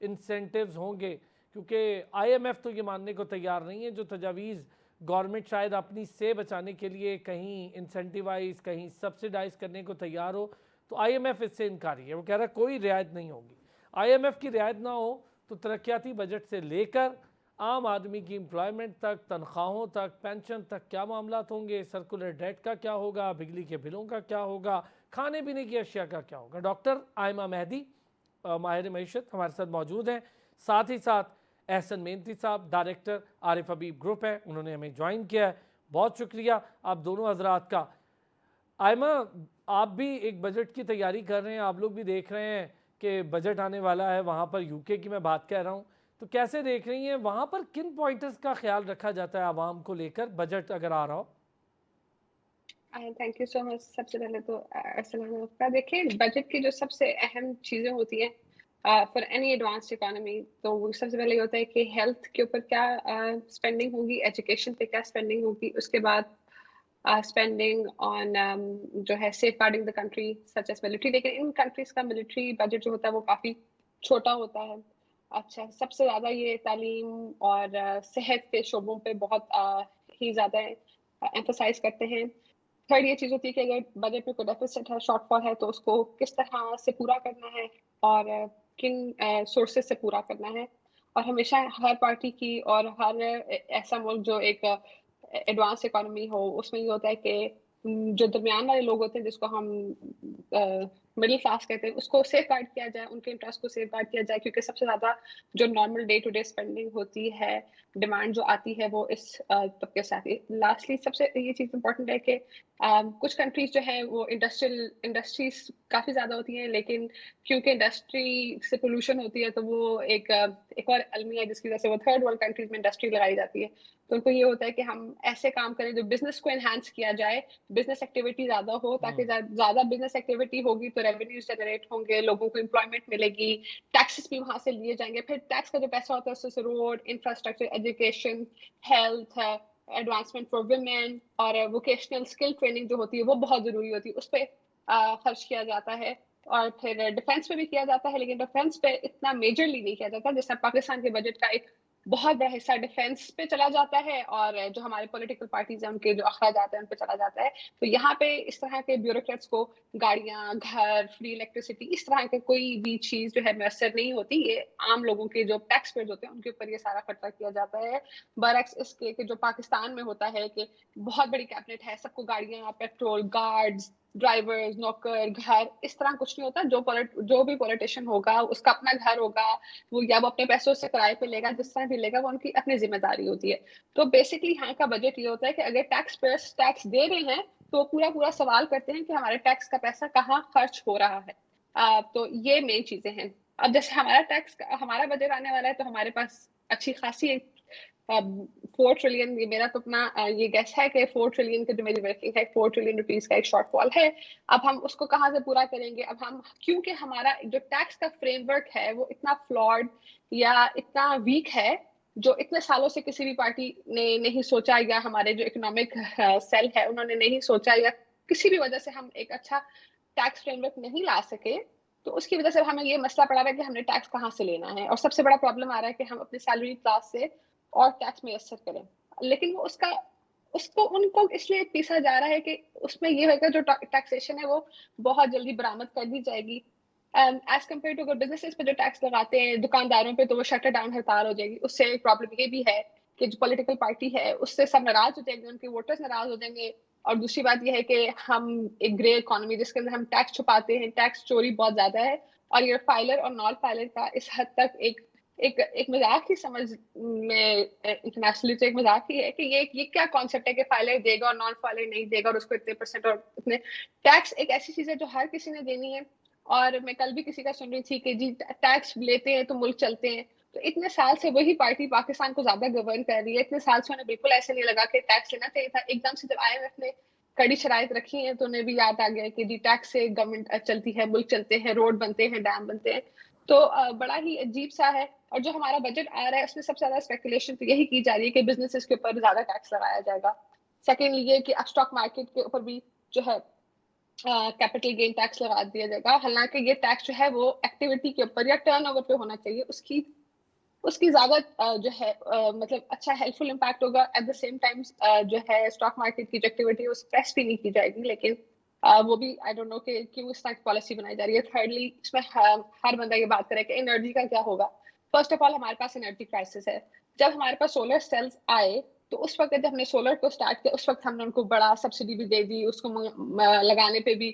इंसेंटिव्स होंगे। क्योंकि IMF तो ये मानने को तैयार नहीं है, जो तजावीज़ गवर्नमेंट शायद अपनी से बचाने के लिए कहीं इंसेंटिवाइज, कहीं सब्सिडाइज करने को तैयार हो, तो IMF इससे इनकारी है। वो कह रहा है कोई रियायत नहीं होगी। IMF की रियायत ना हो तो तरक्याती बजट से लेकर आम आदमी की एम्प्लॉयमेंट तक, तनख्वाहों तक, पेंशन तक क्या मामला होंगे, सर्कुलर डेट का क्या होगा, बिजली के बिलों का क्या होगा, खाने पीने की अशिया का क्या होगा। डॉक्टर आयमा मेहदी माहिर मईशत हमारे साथ मौजूद हैं। साथ ही साथ एहसन मेहनती साहब, डायरेक्टर आरिफ हबीब ग्रुप है, उन्होंने हमें ज्वाइन किया है। बहुत शुक्रिया आप दोनों हजरात का। आयमा, आप भी एक बजट की तैयारी कर रहे हैं, आप लोग भी देख रहे हैं कि बजट आने वाला है, वहाँ पर यूके की मैं बात कह रहा हूँ, तो कैसे देख रही हैं, वहाँ पर किन पॉइंटर्स का ख्याल रखा जाता है आवाम को लेकर बजट अगर आ रहा हो? Thank you so much. सबसे पहले तो अस्सलाम आपका। देखिए, बजट की जो सबसे अहम चीज़ें होती हैं फॉर एनी एडवांस्ड इकोनॉमी, तो वो सबसे पहले ये होता है कि हेल्थ के ऊपर क्या स्पेंडिंग होगी, एजुकेशन पे क्या स्पेंडिंग होगी, उसके बाद स्पेंडिंग ऑन जो है safeguarding the country such as military. लेकिन इन कंट्रीज का मिलिट्री बजट जो होता है वो काफ़ी छोटा होता है। अच्छा, सबसे ज़्यादा ये तालीम और सेहत के शोबों पे बहुत ही ज़्यादा एम्फोसाइज करते हैं। थर्ड ये चीज़ होती है कि अगर बजट में कोई डेफिसिट है, शॉर्टफॉल है, तो उसको किस तरह से पूरा करना है और किन सोर्सेज से पूरा करना है। और हमेशा हर पार्टी की और हर ऐसा मुल्क जो एक एडवांस इकोनॉमी हो, उसमें ये होता है कि जो दरमियान वाले लोग होते हैं, जिसको हम मिडिल क्लास कहते हैं, उसको सेफ गार्ड किया जाए, उनके इंटरेस्ट को सेफ गार्ड किया जाए, क्योंकि सबसे ज़्यादा जो normal day to day spending होती है, डिमांड जो आती है, वो इस तबके से आती है। लास्टली सबसे ये चीज़ इंपॉर्टेंट है कि कुछ कंट्रीज जो है वो इंडस्ट्रीज काफ़ी ज़्यादा होती हैं, लेकिन क्योंकि इंडस्ट्री से पोल्यूशन होती है, तो वो एक और अलमिया है जिसकी वजह से वो थर्ड वर्ल्ड कंट्रीज में इंडस्ट्री लगाई जाती है। तो उनको ये होता है कि हम ऐसे काम करें जो बिजनेस को एनहांस किया जाए, बिजनेस एक्टिविटी ज़्यादा हो, ताकि ज़्यादा बिजनेस एक्टिविटी होगी तो रेवेन्यूज जनरेट होंगे, लोगों को एम्प्लॉयमेंट मिलेगी, टैक्सेस भी वहाँ से लिए जाएंगे, फिर टैक्स का जो पैसा होता है उससे road, infrastructure, education, health, advancement for women और वोकेशनल स्किल ट्रेनिंग जो होती है वो बहुत ज़रूरी होती है, उस पर खर्च किया जाता है। और फिर डिफेंस पे भी किया जाता है, लेकिन डिफेंस पे इतना मेजरली नहीं किया जाता। जैसे पाकिस्तान के बजट का एक बहुत बड़ा हिस्सा डिफेंस पे चला जाता है और जो हमारे पॉलिटिकल पार्टीज हैं उनके जो अखराजात हैं उन पे चला जाता है। तो यहाँ पे इस तरह के ब्यूरोक्रेट्स को गाड़ियां, घर, फ्री इलेक्ट्रिसिटी, इस तरह के कोई भी चीज जो है मैसर नहीं होती। ये आम लोगों के जो टैक्स पेयर्स होते हैं उनके ऊपर ये सारा खर्चा किया जाता है, बरक्स इसके कि जो पाकिस्तान में होता है कि बहुत बड़ी कैबिनेट है, सबको गाड़ियां, पेट्रोल, गार्ड्स, ड्राइवर्स, नौकर, घर, इस तरह कुछ नहीं होता। जो भी पॉलिटिशियन होगा उसका अपना घर होगा, वो या वो अपने पैसों से किराए पे लेगा, जिस तरह भी लेगा, वो उनकी अपनी जिम्मेदारी होती है। तो बेसिकली यहाँ का बजट ये होता है कि अगर टैक्स पेयर्स टैक्स दे रहे हैं तो पूरा पूरा सवाल करते हैं कि हमारे टैक्स का पैसा कहाँ खर्च हो रहा है। तो ये मेन चीजें हैं। अब जैसे हमारा बजट आने वाला है, तो हमारे पास अच्छी खासी 4 ट्रिलियन, ये मेरा तो अपना ये गेस है कि 4 ट्रिलियन की जो मेरी वर्किंग है, 4 ट्रिलियन रुपीज का एक शॉर्टफॉल है। अब हम उसको कहाँ से पूरा करेंगे? अब हम, क्योंकि हमारा जो टैक्स का फ्रेमवर्क है वो इतना फ्लॉड या इतना वीक है, जो इतने सालों से किसी भी पार्टी ने नहीं सोचा, या हमारे जो इकोनॉमिक सेल है उन्होंने नहीं सोचा, या किसी भी वजह से हम एक अच्छा टैक्स फ्रेमवर्क नहीं ला सके, तो उसकी वजह से हमें ये मसला पड़ा है कि हमने टैक्स कहाँ से लेना है। और सबसे बड़ा प्रॉब्लम आ रहा है कि हम अपने सैलरी क्लास से और टैक्स मैसर करें, लेकिन वो उसको उनको इसलिए पीसा जा रहा है कि उसमें ये होगा जो टैक्सेशन है वो बहुत जल्दी बरामद कर दी जाएगी। एज कम्पेयर टू अगर बिजनेसेस पे जो टैक्स लगाते हैं दुकानदारों पे, तो वो शटर डाउन हड़ताल हो जाएगी। उससे एक प्रॉब्लम ये भी है कि जो पॉलिटिकल पार्टी है उससे सब नाराज हो जाएंगे, उनके वोटर्स नाराज हो जाएंगे। और दूसरी बात यह है कि हम एक ग्रे इकोनॉमी जिसके अंदर हम टैक्स छुपाते हैं, टैक्स चोरी बहुत ज्यादा है, और ये फाइलर और नॉन फाइलर का इस हद तक एक मजाक ही समझ में, इंटरनेशनली तो एक मजाक ही है कि ये क्या कॉन्सेप्ट है कि फाइलर देगा और नॉन फाइलर नहीं देगा, और उसको इतने परसेंट और इतने। टैक्स एक ऐसी चीज है जो हर किसी ने देनी है। और मैं कल भी किसी का सुन रही थी कि जी टैक्स लेते हैं तो मुल्क चलते हैं। तो इतने साल से वही पार्टी पाकिस्तान को ज्यादा गवर्न कर रही है, इतने साल से उन्हें बिल्कुल ऐसे नहीं लगा कि टैक्स लेना चाहिए था। एकदम से जब IMF ने कड़ी शराइत रखी है तो उन्हें भी याद आ गया कि जी टैक्स से गवर्नमेंट चलती है, मुल्क चलते हैं, रोड बनते हैं, डैम बनते हैं। तो बड़ा ही अजीब सा है। और जो हमारा बजट आ रहा है उसमें सबसे ज्यादा स्पेकुलेशन तो यही की जा रही है कि बिजनेसेस के ऊपर ज्यादा टैक्स लगाया जाएगा। सेकेंडली ये कि अब स्टॉक मार्केट के ऊपर भी जो है कैपिटल गेन टैक्स लगा दिया जाएगा। हालांकि ये टैक्स जो है वो एक्टिविटी के ऊपर या टर्नओवर पे होना चाहिए, उसकी ज्यादा जो है मतलब अच्छा हेल्पफुल इम्पैक्ट होगा। एट द सेम टाइम जो है स्टॉक मार्केट की जो एक्टिविटी है उस प्रेस भी नहीं की जाएगी, लेकिन वो भी आई डोंट नो कि क्यों इस तरह की पॉलिसी बनाई जा रही है। थर्डली इसमें हर बंदा ये बात करे कि एनर्जी का क्या होगा। फर्स्ट ऑफ ऑल हमारे पास एनर्जी क्राइसिस है। जब हमारे पास सोलर सेल्स आए तो उस वक्त जब हमने सोलर को स्टार्ट किया उस वक्त हमने उनको बड़ा सब्सिडी भी दे दी, उसको लगाने पे भी,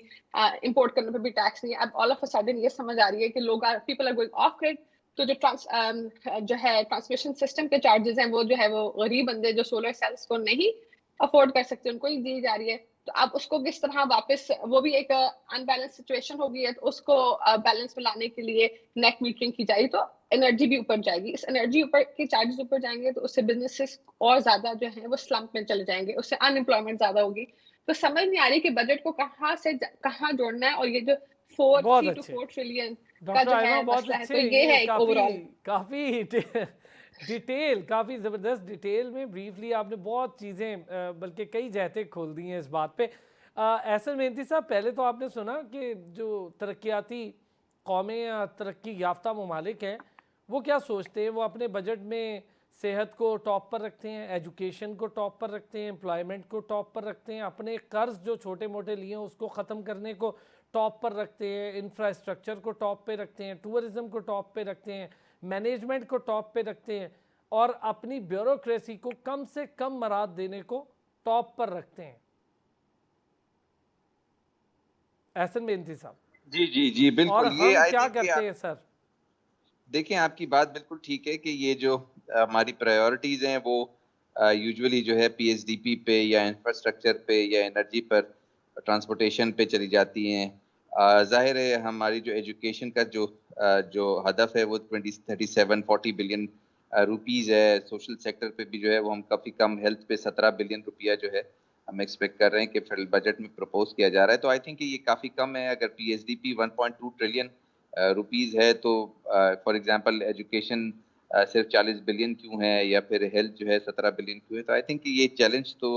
इंपोर्ट करने पे भी टैक्स नहीं। अब ऑल ऑफ अ सडन ये समझ आ रही है कि लोग people are going off grid, तो जो है ट्रांसमिशन सिस्टम के चार्जेस हैं वो जो है वो गरीब बंदे जो सोलर सेल्स को नहीं अफोर्ड कर सकते उनको ही दी जा रही है। तो अब उसको किस तरह वापस, वो भी एक अनबैलेंस सिचुएशन हो गई है, तो उसको बैलेंस में लाने के लिए नेट मीटरिंग की जाएगी तो एनर्जी भी ऊपर जाएगी। इस एनर्जी ऊपर के चार्जेस ऊपर जाएंगे तो उससे बिजनेसेस और ज्यादा जो है वो स्लम्प में चले जाएंगे, उससे अनएम्प्लॉयमेंट ज्यादा होगी। तो समझ नहीं आ रही कि बजट को कहाँ से कहाँ जोड़ना है, और ये जो बहुत 3 to अच्छे 4 ट्रिलियन का डॉक्टर जो आयमा, है बहुत मसला है, तो अच्छे, ये ये है एक ओवरऑल। काफ़ी डिटेल, काफ़ी ज़बरदस्त डिटेल में ब्रीफली आपने बहुत चीज़ें बल्कि कई जहतें खोल दी हैं इस बात पे। एहसन मेहनती साहब, पहले तो आपने सुना कि जो तरक्याती कौमें या तरक्की याफ्ता ममालिक हैं वो क्या सोचते हैं, वो अपने बजट में सेहत को टॉप पर रखते हैं, एजुकेशन को टॉप पर रखते हैं, एम्प्लॉयमेंट को टॉप पर रखते हैं, अपने कर्ज जो छोटे मोटे लिए हैं उसको ख़त्म करने को टॉप पर रखते हैं, इंफ्रास्ट्रक्चर को टॉप पे रखते हैं, टूरिज़्म को टॉप पे रखते हैं, मैनेजमेंट को टॉप पे रखते हैं, और अपनी ब्यूरोक्रेसी को कम से कम मराद देने को टॉप पर रखते हैं। एहसन मेहनती साहब, जी जी जी, और बिल्कुल। ये हम आई क्या थिंक करते हैं सर? देखिए, आपकी बात बिल्कुल ठीक है कि ये जो हमारी प्रायोरिटीज हैं वो यूजुअली जो है पीएसडीपी पे या इंफ्रास्ट्रक्चर पे या एनर्जी पर, ट्रांसपोर्टेशन पे चली जाती हैं। जाहिर है हमारी जो एजुकेशन का जो हदफ है वो 37-40 बिलियन रुपीज़ है। सोशल सेक्टर पे भी जो है वो हम काफ़ी कम, हेल्थ पे 17 बिलियन रुपया जो है हम एक्सपेक्ट कर रहे हैं कि फिर बजट में प्रपोज किया जा रहा है। तो आई थिंक ये काफ़ी कम है। अगर पीएसडीपी 1.2 ट्रिलियन रुपीज़ है तो फॉर एग्जांपल एजुकेशन सिर्फ 40 बिलियन क्यों है, या फिर हेल्थ जो है 17 बिलियन क्यों है। तो आई थिंक ये चैलेंज तो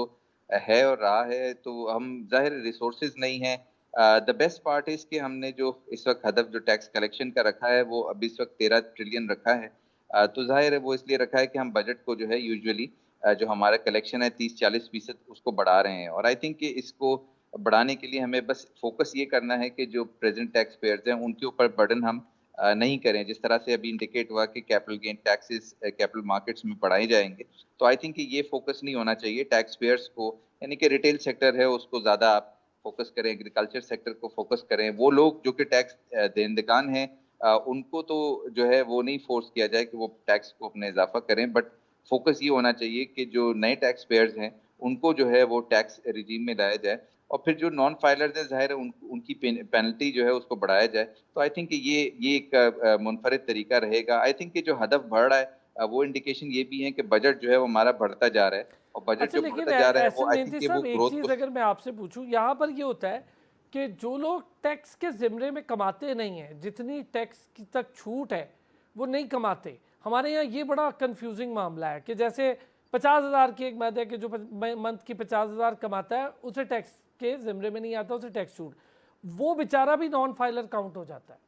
है और रहा है। तो हम जाहिर रिसोर्सेज नहीं है। द बेस्ट पार्ट इज कि हमने जो इस वक्त हदफ जो टैक्स कलेक्शन का रखा है वो अभी इस वक्त 13 ट्रिलियन रखा है। तो जाहिर है वो इसलिए रखा है कि हम बजट को जो है यूजुअली जो हमारा कलेक्शन है 30-40% उसको बढ़ा रहे हैं। और आई थिंक कि इसको बढ़ाने के लिए हमें बस फोकस ये करना है कि जो प्रेजेंट टैक्स पेयर्स हैं उनके ऊपर बर्डन हम नहीं करें। जिस तरह से अभी इंडिकेट हुआ कि capital gain taxes capital markets में बढ़ाए जाएंगे, तो आई थिंक ये फोकस नहीं होना चाहिए टैक्स पेयर्स को। यानी कि रिटेल सेक्टर है उसको ज़्यादा आप फोकस करें, एग्रीकल्चर सेक्टर को फोकस करें। वो लोग जो कि टैक्स देनदगान हैं उनको तो जो है वो नहीं फोर्स किया जाए कि वो टैक्स को अपने इजाफा करें, बट फोकस ये होना चाहिए कि जो नए टैक्स पेयर्स हैं उनको जो है वो टैक्स रिजीम में लाया जाए, और फिर जो नॉन फाइलर्स हैं जाहिर है उनकी पेनल्टी जो है उसको बढ़ाया जाए। तो आई थिंक ये एक मुनफरिद तरीका रहेगा। आई थिंक कि जो हदफ बढ़ रहा है वो इंडिकेशन ये भी है कि बजट जो है वो हमारा बढ़ता जा रहा है, और बजट अच्छा, जो लेकिन बढ़ता जा रहा है एहसन वो आई मेहनती थिंक कि वो साहब, एक ग्रोथ चीज़ को। अगर मैं आपसे पूछूं, यहाँ पर ये होता है कि जो लोग टैक्स के ज़िम्मे में कमाते नहीं हैं, जितनी टैक्स की तक छूट है वो नहीं कमाते। हमारे यहाँ ये बड़ा कंफ्यूजिंग मामला है कि जैसे 50,000 की एक मद है कि जो मंथ की 50,000 कमाता है उसे टैक्स के ज़िम्मे में नहीं आता, उसे टैक्स छूट, वो बेचारा भी नॉन फाइलर काउंट हो जाता है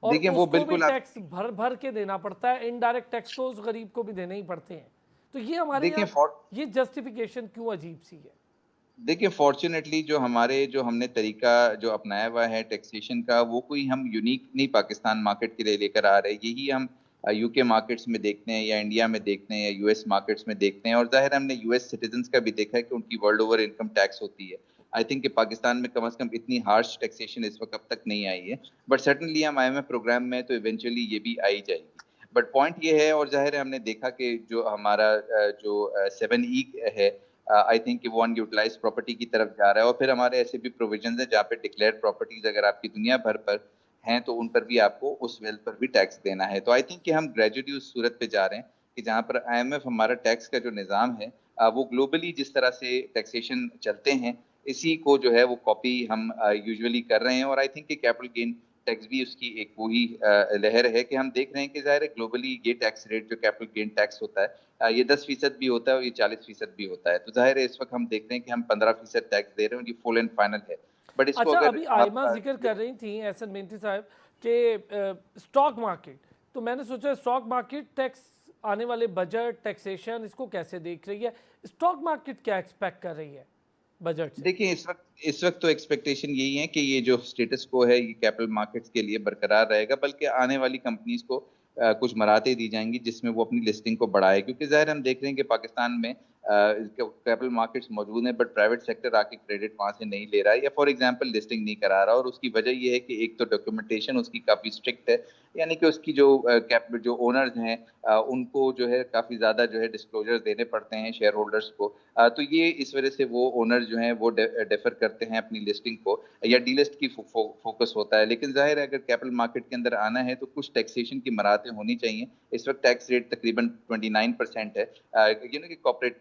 और देखिए वो उसको भी बिल्कुल आप टैक्स भर भर के देना पड़ता है। इनडायरेक्ट टैक्स तो उस गरीब को भी देने ही पड़ते हैं। तो ये हमारे देखिए यहाँ ये जस्टिफिकेशन क्यों अजीब सी है? देखिए फॉर्चुनेटली जो हमने तरीका जो अपनाया हुआ है टैक्सेशन का, वो कोई हम यूनिक नहीं पाकिस्तान मार्केट के लिए लेकर आ रहे। यही हम यूके मार्केट्स में देखते हैं या इंडिया में देखते हैं या यूएस मार्केट्स में देखते हैं। और जाहिर हमने यूएस सिटीजन्स का भी देखा है कि उनकी वर्ल्ड ओवर इनकम टैक्स होती है। आई थिंक कि पाकिस्तान में कम से कम इतनी हार्श टैक्सेशन इस वक्त अब तक नहीं आई है, बट सर्टनली हम IMF प्रोग्राम में तो इवेंचुअली ये भी आई जाएगी। बट पॉइंट ये है, और जाहिर है हमने देखा कि जो हमारा जो 7E है, आई थिंक कि वो अनयूटिलाइज्ड प्रॉपर्टी की तरफ जा रहा है। और फिर हमारे ऐसे भी प्रोविजन है जहाँ पे डिक्लेयर्ड प्रॉपर्टीज अगर आपकी दुनिया भर पर हैं तो उन पर भी आपको उस वेल्थ पर भी टैक्स देना है। तो आई थिंक कि हम ग्रेजुअली उस सूरत पे जा रहे हैं कि जहाँ पर IMF हमारा टैक्स का जो निज़ाम है वो ग्लोबली जिस तरह से टैक्सेशन चलते हैं इसी को जो है वो कॉपी हम यूजुअली कर रहे हैं। और आई थिंक कि कैपिटल गेन टैक्स भी उसकी एक वही लहर है कि हम देख रहे हैं कि ज़ाहिर है ग्लोबली ये टैक्स रेट जो कैपिटल गेन टैक्स होता है ये 10% भी होता है और ये 40% भी होता है। तो जाहिर है इस वक्त हम देखते हैं कि हम 15% टैक्स दे रहे हैं और ये फुल एंड फाइनल है। बट इसको अच्छा, अगर अभी आप आयमा जिक्र कर रही थी एहसन मेहनती साहब कि स्टॉक मार्केट, तो मैंने सोचा स्टॉक मार्केट टैक्स आने वाले बजट टैक्सेशन इसको कैसे देख रही है? स्टॉक मार्केट क्या एक्सपेक्ट कर रही है बजट से? देखिए इस वक्त तो एक्सपेक्टेशन यही है कि ये जो स्टेटस को है ये कैपिटल मार्केट्स के लिए बरकरार रहेगा, बल्कि आने वाली कंपनीज को कुछ मराहतें दी जाएंगी जिसमें वो अपनी लिस्टिंग को बढ़ाए, क्योंकि ज़ाहिर हम देख रहे हैं कि पाकिस्तान में कैपिटल मार्केट्स मौजूद हैं बट प्राइवेट सेक्टर आके क्रेडिट वहाँ से नहीं ले रहा है या फॉर एग्जांपल लिस्टिंग नहीं करा रहा, और उसकी वजह ये है कि एक तो डॉक्यूमेंटेशन उसकी काफ़ी स्ट्रिक्ट है, यानी कि उसकी जो ओनर्स हैं उनको जो है काफ़ी ज़्यादा जो है डिस्क्लोजर देने पड़ते हैं शेयर होल्डर्स को। तो ये इस वजह से वो ओनर जो हैं वो डेफर करते हैं अपनी लिस्टिंग को या डीलिस्ट की फोकस होता है। लेकिन जाहिर है अगर कैपिटल मार्केट के अंदर आना है तो कुछ टैक्सेशन की मराहतें होनी चाहिए। इस वक्त टैक्स रेट तकरीबन 29% है, कि कॉर्पोरेट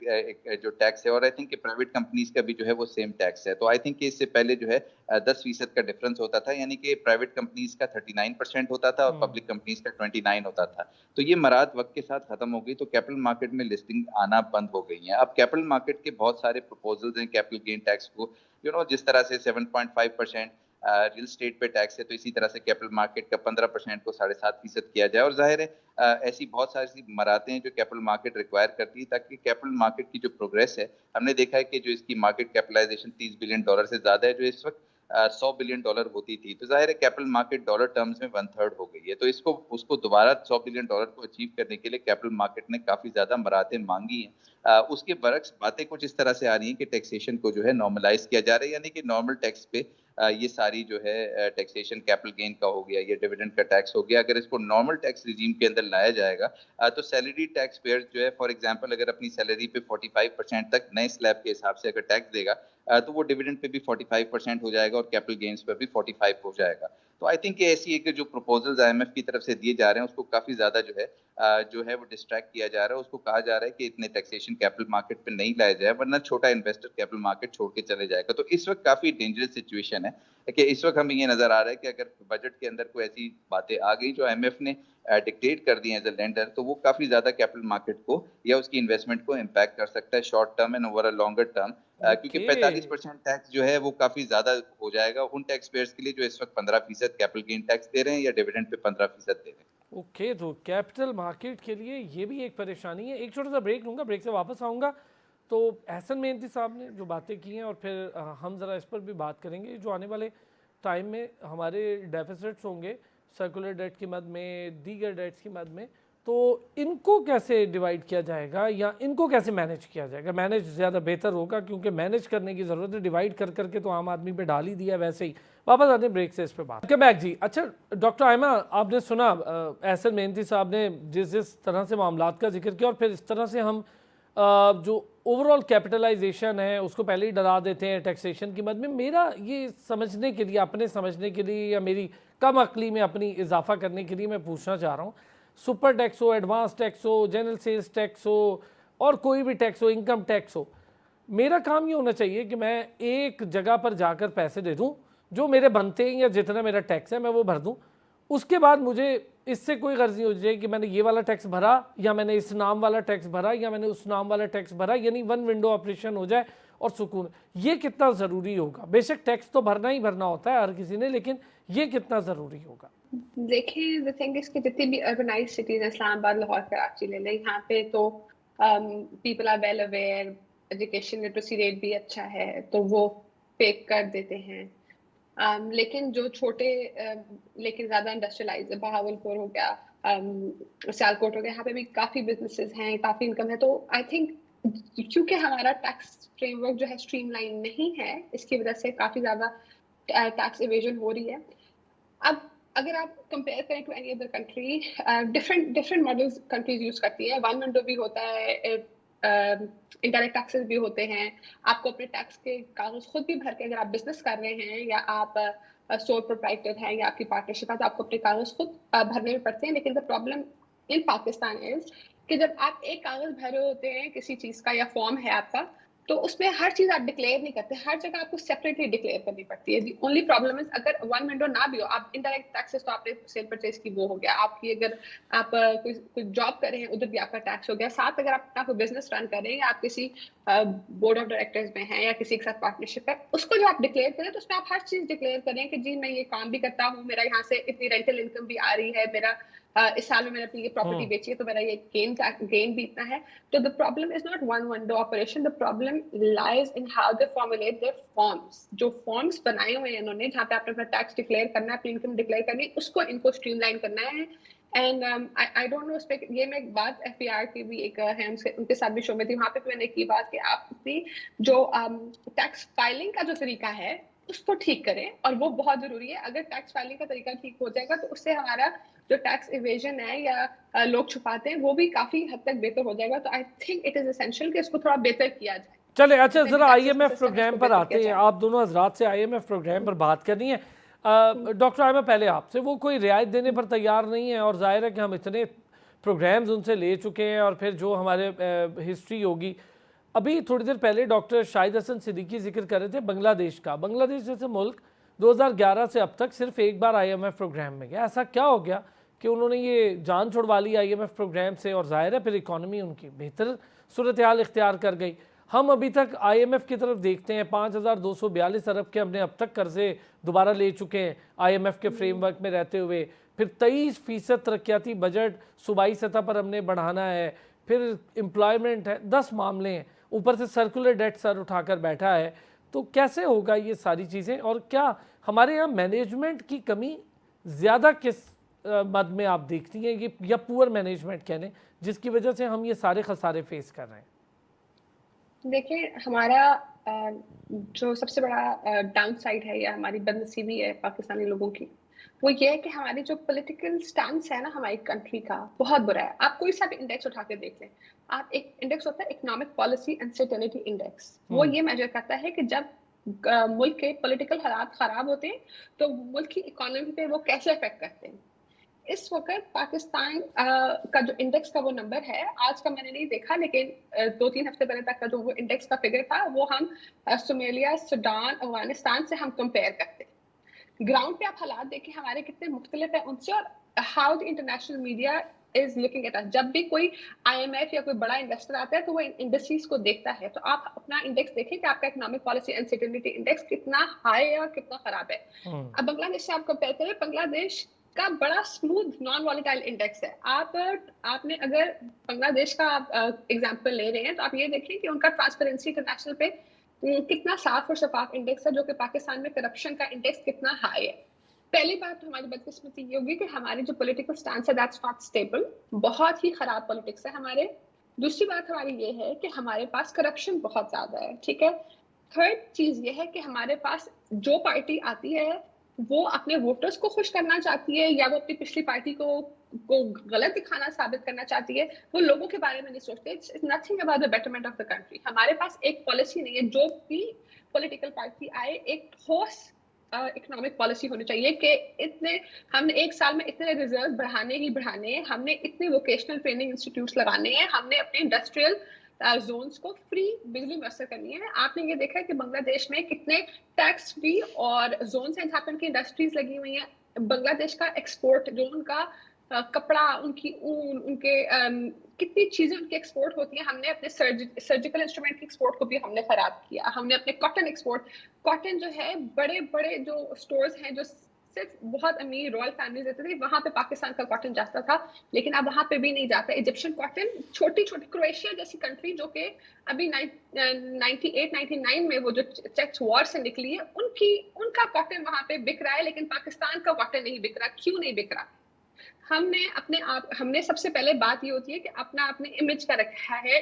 जो टैक्स है, और आई थिंक कि प्राइवेट कंपनीज का भी जो है वो सेम टैक्स है। तो आई थिंक कि इससे पहले जो है 10% का डिफरेंस होता था, यानी कि प्राइवेट कंपनीज का 39% होता था और पब्लिक कंपनीज का 29 होता था। तो ये मराहत वक्त के साथ खत्म हो गई, तो कैपिटल मार्केट में लिस्टिंग आना बंद हो गई है। अब कैपिटल मार्केट के बहुत सारे प्रपोजल्स हैं कैपिटल गेन टैक्स को, जिस तरह से 7.5% रियल स्टेट पे टैक्स है, तो इसी तरह से कैपिटल मार्केट का 15% को 7.5% किया जाए। और जाहिर है ऐसी बहुत सारी मराहतें हैं जो कैपिटल मार्केट रिक्वायर करती है, ताकि कैपिटल मार्केट की जो प्रोग्रेस है, हमने देखा है कि जो इसकी मार्केट कैपिटलाइजेशन $30 बिलियन से ज्यादा है, जो इस वक्त $100 बिलियन होती थी, तो जाहिर है कैपिटल मार्केट डॉलर टर्म्स में 1/3 हो गई है। तो उसको दोबारा $100 बिलियन को अचीव करने के लिए कैपिटल मार्केट ने काफी ज्यादा मराहतें मांगी हैं। उसके बरक्स बातें कुछ इस तरह से आ रही हैं कि टैक्सेशन को जो है नॉर्मलाइज किया जा रहा है, यानी कि नॉर्मल टैक्स पे ये सारी जो है टैक्सेशन कैपिटल गेन का हो गया या डिविडेंड का टैक्स हो गया, अगर इसको नॉर्मल टैक्स रिजीम के अंदर लाया जाएगा तो सैलरी टैक्स पेयर जो है फॉर एग्जांपल अगर अपनी सैलरी पे 45% तक नए स्लैब के हिसाब से अगर टैक्स देगा तो वो डिविडेंड पे भी 45% हो जाएगा और कैपिटल गेन्स पे भी 45 हो जाएगा। तो आई थिंक ऐसी एक जो प्रपोजल्स IMF की तरफ से दिए जा रहे हैं उसको काफी ज्यादा जो है वो डिस्ट्रैक्ट किया जा रहा है। उसको कहा जा रहा है कि इतने टैक्सेशन कैपिटल मार्केट पे नहीं लाया जाए, वरना छोटा इन्वेस्टर कैपिटल मार्केट छोड़ के चले जाएगा। तो इस वक्त काफी डेंजरस सिचुएशन है कि इस वक्त हमें ये नजर आ रहा है कि अगर बजट के अंदर कोई ऐसी बातें आ गई जो IMF ने डिक्टेट कर दी एज अ लेंडर, तो वो काफी ज्यादा कैपिटल मार्केट को या उसकी इन्वेस्टमेंट को इम्पैक्ट कर सकता है short term and over a longer term, क्योंकि 45% टैक्स जो है वो काफी ज्यादा हो जाएगा उन टैक्स पेयर्स के लिए जो इस वक्त 15% कैपिटल गेन टैक्स दे रहे हैं या डिविडेंड पे 15% दे रहे हैं। ओके, तो कैपिटल मार्केट के लिए ये भी एक परेशानी है। एक छोटा सा ब्रेक लूँगा, ब्रेक से वापस आऊँगा तो एहसन मेहंदी साहब ने जो बातें की हैं और फिर हम ज़रा इस पर भी बात करेंगे जो आने वाले टाइम में हमारे डेफिसिट्स होंगे सर्कुलर डेट की मद में, दीगर डेट्स की मद में, तो इनको कैसे डिवाइड किया जाएगा या इनको कैसे मैनेज किया जाएगा। मैनेज ज़्यादा बेहतर होगा क्योंकि मैनेज करने की ज़रूरत है, डिवाइड कर करके तो आम आदमी पे डाल ही दिया वैसे ही। वापस आते हैं ब्रेक से इस पर बात के बैक जी। अच्छा डॉक्टर आयमा, आपने सुना एहसन मेहंदी साहब ने जिस तरह से मामलात का जिक्र किया और फिर इस तरह से हम जो ओवरऑल कैपिटलाइजेशन है उसको पहले ही डरा देते हैं टैक्सेशन की मद में। मेरा ये समझने के लिए, अपने समझने के लिए या मेरी कम अक्ली में अपनी इजाफा करने के लिए मैं पूछना चाह रहा हूँ, सुपर टैक्स हो, एडवांस टैक्स हो, जनरल सेल्स टैक्स हो और कोई भी टैक्स हो, इनकम टैक्स हो, मेरा काम ये होना चाहिए कि मैं एक जगह पर जाकर पैसे दे दूँ जो मेरे बनते हैं या जितना मेरा टैक्स है मैं वो भर दूँ। उसके बाद मुझे इससे कोई गर्ज नहीं हो जाए कि मैंने ये वाला टैक्स भरा या मैंने इस नाम वाला टैक्स भरा या मैंने उस नाम वाला टैक्स भरा, यानी वन विंडो ऑपरेशन हो जाए और सुकून। ये कितना ज़रूरी होगा? बेशक टैक्स तो भरना ही भरना होता है हर किसी ने, लेकिन ये कितना ज़रूरी होगा? देखिए द थिंग इज कि जितनी भी अर्बनाइज्ड सिटीज हैं, इस्लामाबाद, लाहौर, कराची ले लें, यहाँ पे तो people are well aware, education literacy rate भी अच्छा है तो वो पे कर देते हैं। लेकिन जो छोटे लेकिन ज़्यादा इंडस्ट्रियलाइज, बहावलपुर हो गया, सियालकोट हो गया, यहाँ पे भी काफ़ी बिजनेसेस हैं, काफ़ी इनकम है। तो आई थिंक क्योंकि हमारा टैक्स फ्रेमवर्क जो है स्ट्रीमलाइन नहीं है, इसकी वजह से काफ़ी ज़्यादा टैक्स इवेजन हो रही है। अब अगर आप कंपेयर करें to any other country, different models countries use करती है। वन विंडो भी होता है, इनडायरेक्ट टैक्सेस भी होते हैं, आपको अपने टैक्स के कागज खुद भी भर के, अगर आप बिजनेस कर रहे हैं या आप सोल प्रोप्राइटर हैं या आपकी पार्टनरशिप है, तो आपको अपने कागज खुद भरने में पड़ते हैं। लेकिन the problem in Pakistan is कि जब आप एक कागज भर रहे होते हैं किसी चीज का या फॉर्म है आपका, तो उसमें हर चीज आप डिक्लेयर नहीं करते, हर जगह आपको सेपरेटली डिक्लेयर करनी पड़ती है। दी ओनली प्रॉब्लम इज अगर वन विंडो ना भी हो, आप इनडायरेक्ट टैक्सेस तो आपने सेल परचेज की वो हो गया, आपकी अगर आप कोई जॉब कर रहे हैं उधर भी आपका टैक्स हो गया, साथ अगर आप अपना बिजनेस रन कर रहे हैं या आप किसी बोर्ड ऑफ डायरेक्टर्स में हैं या किसी के साथ पार्टनरशिप है, उसको जो आप डिक्लेयर करें तो उसमें आप हर चीज डिक्लेयर करें कि जी मैं ये काम भी करता हूँ, मेरा यहाँ से इतनी रेंटल इनकम भी आ रही है, मेरा इस साल में मैंने अपनी ये प्रॉपर्टी बेची है तो मेरा ये गेन भी इतना है। तो the problem is not one window operation, the problem lies in how they formulate their forms. जो फॉर्म्स बनाए हुए हैं इन्होंने, जहाँ पे आपने अपना टैक्स डिक्लेयर करना है, अपनी इनकम डिक्लेयर करनी है, उसको इनको स्ट्रीमलाइन करना है एंड आई डोंट नो उस पे ये मैं एक बात एफबीआर की भी एक है उनके साथ भी शो में थी, वहां पे भी मैंने की बात कि आप अपनी जो टैक्स फाइलिंग का जो तरीका है उसको ठीक करें, और वो बहुत जरूरी है। अगर टैक्स फाइलिंग का तरीका ठीक हो जाएगा तो उससे हमारा जो टैक्स इवेजन है या लोग छुपाते हैं वो भी काफी हद तक बेहतर हो जाएगा। तो I think it is essential कि इसको थोड़ा बेहतर किया जाए। चले, अच्छा जितने भी ज़रा taxation IMF system है, प्रोग्राम उसको पर बेहतर आते किया हैं। जाए। आप दोनों हजरात से IMF प्रोग्राम पर बात करनी है। डॉक्टर आयमा, पहले आपसे, वो कोई रियायत देने पर तैयार नहीं है, और जाहिर है कि हम इतने प्रोग्राम्स उनसे ले चुके हैं, और फिर जो हमारे हिस्ट्री होगी। अभी थोड़ी देर पहले डॉक्टर शाहिद हसन सिद्दीकी जिक्र कर रहे थे बांग्लादेश का। बांग्लादेश जैसे मुल्क 2011 से अब तक सिर्फ एक बार IMF प्रोग्राम में गया। ऐसा क्या हो गया कि उन्होंने ये जान छुड़वा ली IMF प्रोग्राम से, और जाहिर है फिर इकॉनमी उनकी बेहतर सूरत हाल इख्तियार कर गई। हम अभी तक IMF की तरफ देखते हैं, 5242 अरब के हमने अब तक कर्जे दोबारा ले चुके हैं IMF के फ्रेमवर्क में रहते हुए। फिर 23% तरक्याती बजट सूबाई सतह पर हमने बढ़ाना है, फिर एम्प्लॉयमेंट है, 10 मामले हैं, ऊपर से सर्कुलर डेट सर उठाकर बैठा है। तो कैसे होगा ये सारी चीज़ें, और क्या हमारे यहाँ मैनेजमेंट की कमी ज़्यादा किस मद में आप देखती हैं, ये या पुअर मैनेजमेंट कह लें, जिसकी वजह से हम ये सारे खसारे फेस कर रहे हैं? देखिए, हमारा जो सबसे बड़ा डाउन साइड है या हमारी बदनसीबी है पाकिस्तानी लोगों की, वो ये है कि हमारी जो पॉलिटिकल स्टांस है ना हमारी कंट्री का, बहुत बुरा है। आप कोई सा भी इंडेक्स उठा के देख लें, आप एक इंडेक्स होता है इकोनॉमिक पॉलिसी अनसर्टेनिटी इंडेक्स, वो ये मेजर करता है कि जब मुल्क के पॉलिटिकल हालात खराब होते हैं तो मुल्क की इकोनॉमी पे वो कैसे अफेक्ट करते हैं। इस वक्त पाकिस्तान का जो इंडेक्स का वो नंबर है, आज का मैंने नहीं देखा, लेकिन 2-3 हफ्ते पहले तक का जो वो इंडेक्स का फिगर था, वो हम सोमालिया, सूडान, अफगानिस्तान से हम कंपेयर करते हैं। ग्राउंड पे आप हालात देखें हमारे कितने मुख्तलिफ है उनसे, और how the international media is looking at us. जब भी कोई IMF या कोई बड़ा इन्वेस्टर आता है तो वो इंडस्ट्रीज को देखता है। तो आप अपना इंडेक्स देखें कि आपका इकोनॉमिक पॉलिसी अनसर्टेनिटी इंडेक्स कितना हाई है और कितना खराब है। अब बांग्लादेश से आप कंपेयर करें, बांग्लादेश का बड़ा स्मूथ नॉन वॉलेटाइल इंडेक्स है। आपने अगर बांग्लादेश का एग्जांपल ले रहे हैं तो आप ये देखें कि उनका ट्रांसपेरेंसी इंटरनेशनल पे कितना साफ और शफाफ इंडेक्स है, जो कि पाकिस्तान में करप्शन का इंडेक्स कितना हाई है। पहली बात तो हमारी बदकिस्मती ये होगी कि हमारी जो पॉलिटिकल स्टांस है दैट्स नॉट स्टेबल, बहुत ही खराब पॉलिटिक्स है हमारे। दूसरी बात हमारी ये है कि हमारे पास करप्शन बहुत ज्यादा है, ठीक है। थर्ड चीज ये है कि हमारे पास जो पार्टी आती है वो अपने वोटर्स को खुश करना चाहती है, या वो अपनी पिछली पार्टी को गलत दिखाना, साबित करना चाहती है, वो लोगों के बारे में नहीं सोचते। It's nothing about the betterment of the country. हमारे पास एक पॉलिसी नहीं है। जो भी पॉलिटिकल पार्टी आए, एक ठोस इकोनॉमिक पॉलिसी होनी चाहिए कि हमने एक साल में इतने रिजर्व बढ़ाने ही बढ़ाने हैं, हमने इतने वोकेशनल ट्रेनिंग इंस्टीट्यूट्स लगाने हैं, हमने अपने इंडस्ट्रियल जोन्स को फ्री बिजली मुयसर करनी है। आपने ये देखा है कि बांग्लादेश में कितने टैक्स फ्री और जोन्स हैं जहाँ पे उनकी इंडस्ट्रीज लगी हुई हैं। बांग्लादेश का एक्सपोर्ट, जो उनका कपड़ा, उनकी ऊन, उनके कितनी चीजें उनकी एक्सपोर्ट होती हैं, हमने अपने सर्जिकल इंस्ट्रूमेंट की एक्सपोर्ट को भी हमने खराब किया। हमने अपने कॉटन एक्सपोर्ट, कॉटन जो है बड़े बड़े जो स्टोर्स हैं जो सिर्फ बहुत अमीर रॉयल फैमिलीज रहते थे, वहां पे पाकिस्तान का कॉटन जाता था, लेकिन अब वहां पे भी नहीं जाता। इजिप्शियन कॉटन, छोटी छोटी क्रोएशिया जैसी कंट्री जो कि अभी 98-99 में वो जो चेक्स वॉर से निकली है, उनका कॉटन वहां पे बिक रहा है, लेकिन पाकिस्तान का कॉटन नहीं बिक रहा। क्यों नहीं बिक रहा? हमने सबसे पहले बात ये होती है कि अपने इमेज का रखा है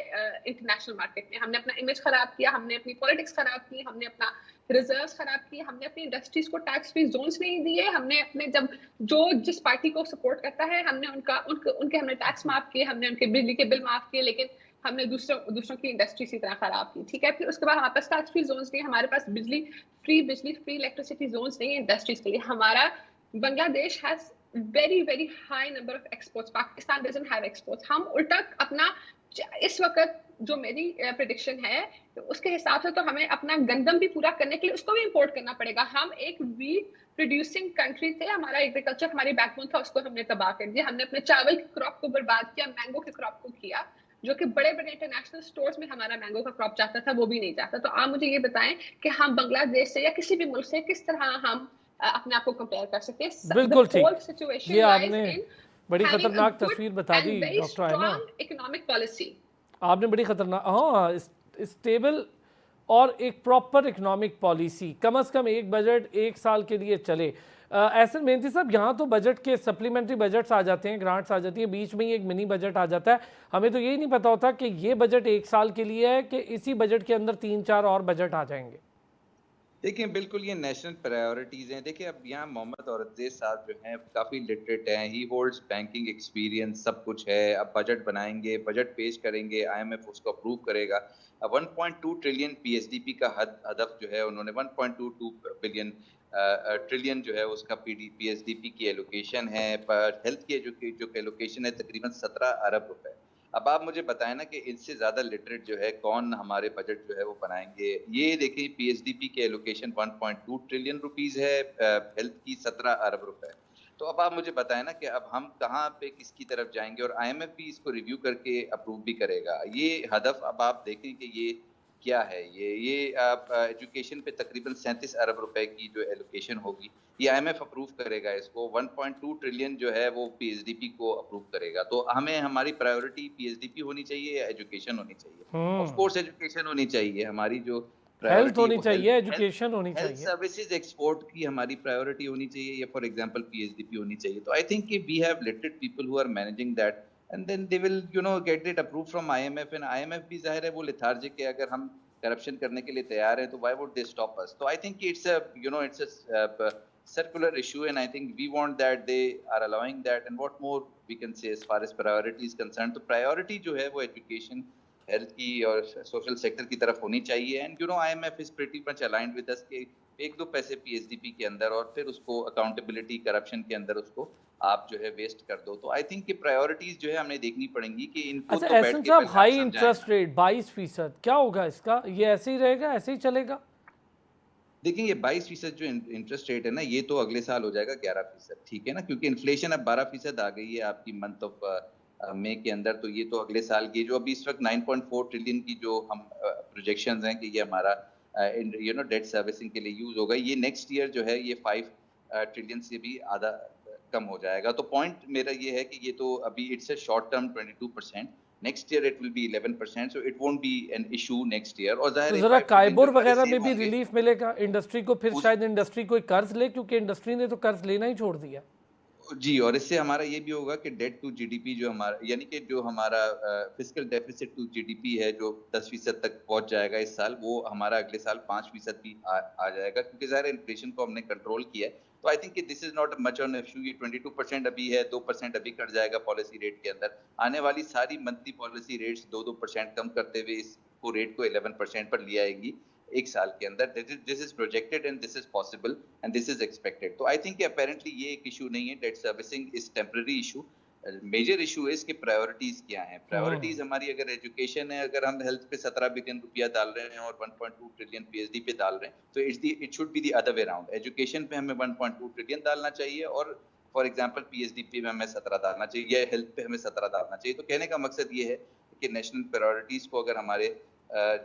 इंटरनेशनल मार्केट में। हमने अपना इमेज खराब किया, हमने अपनी पॉलिटिक्स खराब की, हमने अपना रिजर्व्स खराब किए, हमने अपनी इंडस्ट्रीज को टैक्स फ्री जोन्स नहीं दिए, हमने अपने जिस पार्टी को सपोर्ट करता है हमने उनके हमने टैक्स माफ किए, हमने उनके बिजली के बिल माफ किए, लेकिन हमने दूसरों की इंडस्ट्री इसी तरह खराब की, ठीक है। फिर उसके बाद हमारे पास टैक्स फ्री जोन्स नहीं, हमारे पास बिजली फ्री इलेक्ट्रिसिटी जोन्स नहीं है इंडस्ट्रीज के लिए। हमारा Bangladesh has very high number of exports. Pakistan doesn't have exports. हम उल्टा अपना इस वक्त जो मेरी प्रेडिक्शन है तो उसके हिसाब से तो हमें अपना गंदम भी पूरा करने के लिए उसको भी इंपोर्ट करना पड़ेगा। हम एक वीट प्रोड्यूसिंग कंट्री थे, हमारा एग्रीकल्चर हमारी बैकबोन था, उसको हमने तबाह कर दिया। हमने अपने चावल की क्रॉप को बर्बाद किया, मैंगो की क्रॉप को किया, जो कि बड़े बड़े इंटरनेशनल स्टोर्स में हमारा मैंगो का क्रॉप जाता था, वो भी नहीं जाता। तो आप मुझे ये बताएं कि हम बांग्लादेश से या किसी भी मुल्क से किस तरह हम अपने आप को कंपेयर कर सकते हैं। बिल्कुल ठीक, ये आपने बड़ी खतरनाक तस्वीर बता दी डॉक्टर आयमा। इकोनॉमिक पॉलिसी आपने बड़ी खतरनाक, हाँ, स्टेबल और एक प्रॉपर इकोनॉमिक पॉलिसी, कम से कम एक बजट एक साल के लिए चले। एहसन मेहनती साहब, यहाँ तो बजट के सप्लीमेंट्री बजट्स आ जाते हैं, ग्रांट्स आ जाती हैं, बीच में ही एक मिनी बजट आ जाता है। हमें तो यही नहीं पता होता कि ये बजट 1 साल के लिए है कि इसी बजट के अंदर 3-4 और बजट आ जाएंगे। देखिए, बिल्कुल ये नेशनल प्रायोरिटीज़ हैं। देखिए, अब यहाँ मोहम्मद औरंगज़ेब साहब जो हैं काफ़ी लिटरेट हैं, ही होल्ड्स बैंकिंग एक्सपीरियंस, सब कुछ है। अब बजट बनाएँगे, बजट पेश करेंगे, आईएमएफ उसको अप्रूव करेगा। अब 1.2 ट्रिलियन पीएसडीपी का हदफ जो है उन्होंने 1.22 बिलियन ट्रिलियन जो है उसका पीएसडीपी की एलोकेशन है। पर हेल्थ की जो एलोकेशन है तकरीबन 17 अरब रुपए। अब आप मुझे बताएं ना कि इससे ज्यादा लिटरेट जो है कौन हमारे बजट जो है वो बनाएंगे। ये देखिए, पीएसडीपी के एलोकेशन 1.2 ट्रिलियन रुपीस है, हेल्थ की 17 अरब रुपए। तो अब आप मुझे बताएं ना कि अब हम कहाँ पे किसकी तरफ जाएंगे, और आईएमएफ भी इसको रिव्यू करके अप्रूव भी करेगा। ये हदफ अब आप देखें कि ये क्या है। ये एजुकेशन पे तकरीबन 37 अरब रुपए की जो एलोकेशन होगी, ये आईएमएफ अप्रूव करेगा इसको। 1.2 ट्रिलियन जो है वो पीएसडीपी को अप्रूव करेगा। तो हमें हमारी प्रायोरिटी पीएसडीपी होनी चाहिए या एजुकेशन होनी चाहिए? ऑफ कोर्स एजुकेशन होनी चाहिए। हमारी जो हेल्थ प्रायोरिटी होनी वो चाहिए, एजुकेशन होनी हेल्थ चाहिए। सर्विसेज एक्सपोर्ट की हमारी प्रायोरिटी होनी चाहिए, या फॉर एग्जांपल पीएसडीपी होनी चाहिए। तो I think we have literate people who are managing that, and then they will get it approve from IMF. And IMF भी जाहिर है वो लेथार्जिक है। अगर हम करप्शन करने के लिए तैयार हैं तो why would they stop us? तो I think it's a circular issue, and I think we want that they are allowing that. And what more we can say as far as priority is concerned? तो priority जो है वो education, health की और social sector की तरफ होनी चाहिए। And IMF is pretty much aligned with us के 1-2 पैसे पीएसडीपी के अंदर और फिर उसको अकाउंटेबिलिटी करप्शन के अंदर उसको आप जो है वेस्ट कर दो। तो आई थिंक कि प्रायोरिटीज जो है हमें देखनी पड़ेंगी कि इनको अच्छा तो बैठ एहसन के साहब, पहले हाई आप इंटरेस्ट समझाएं। रेट 22%, क्या होगा इसका? ये ऐसे ही रहेगा, ऐसे ही चलेगा? देखिए, ये 22% जो इंटरेस्ट रेट है ना, ये तो अगले साल हो जाएगा 11%, ठीक है ना, क्योंकि इन्फ्लेशन अब 12% आ गई है आपकी मंथ ऑफ मई के अंदर। तो ये तो अगले साल की जो अभी इस वक्त 9.4 ट्रिलियन की जो हम प्रोजेक्शंस हैं कि ये हमारा डेट सर्विसिंग के लिए यूज होगा, ये नेक्स्ट ईयर जो है ये 5 ट्रिलियन से भी आधा कम हो जाएगा। तो पॉइंट मेरा ये है कि ये तो अभी it's a short term 22%, next year it will be 11%, so it won't be an issue next year. और जाहिर तो है जरा 5 ट्रिलियन जो कायबोर हमारे वगैरह में सेव भी होंगे रिलीफ मिलेगा इंडस्ट्री को, फिर उस शायद इंडस्ट्री कोई कर्ज ले, क्योंकि इंडस्ट्री ने तो कर्ज लेना ही छोड़ दिया। जी, और इससे हमारा ये भी होगा कि डेट टू जीडीपी जो हमारा, यानी कि जो हमारा फिस्कल डेफिसिट टू जीडीपी है जो 10% तक पहुंच जाएगा इस साल, वो हमारा अगले साल 5% भी आ जाएगा, क्योंकि ज़ाहिर है इन्फ्लेशन को हमने कंट्रोल किया है। तो I think this is not much on issue. ये 22% अभी है, 2% अभी कट जाएगा पॉलिसी रेट के अंदर। आने वाली सारी मंथली पॉलिसी रेट्स 2-2% कम करते हुए इसको रेट को 11% पर ले आएगी एक साल के अंदर। This is projected and this is possible and this is expected. तो आई थिंक अपेरेंटली ये एक इशू नहीं है। Debt servicing is temporary issue. Major issue है इसके प्रायोरिटीज क्या हैं। प्रायोरिटीज हमारी अगर एजुकेशन है, अगर हम हेल्थ पे 17 बिलियन रुपया डाल रहे हैं और 1.2 ट्रिलियन पीएचडी पे डाल रहे हैं, तो it should be the other way around. Education पे हमें 1.2 ट्रिलियन डालना चाहिए और फॉर एग्जाम्पल पीएचडी पे हमें 17 डालना चाहिए, या हेल्थ पे हमें 17 डालना चाहिए। तो कहने का मकसद ये है कि नेशनल प्रायोरिटीज को अगर हमारे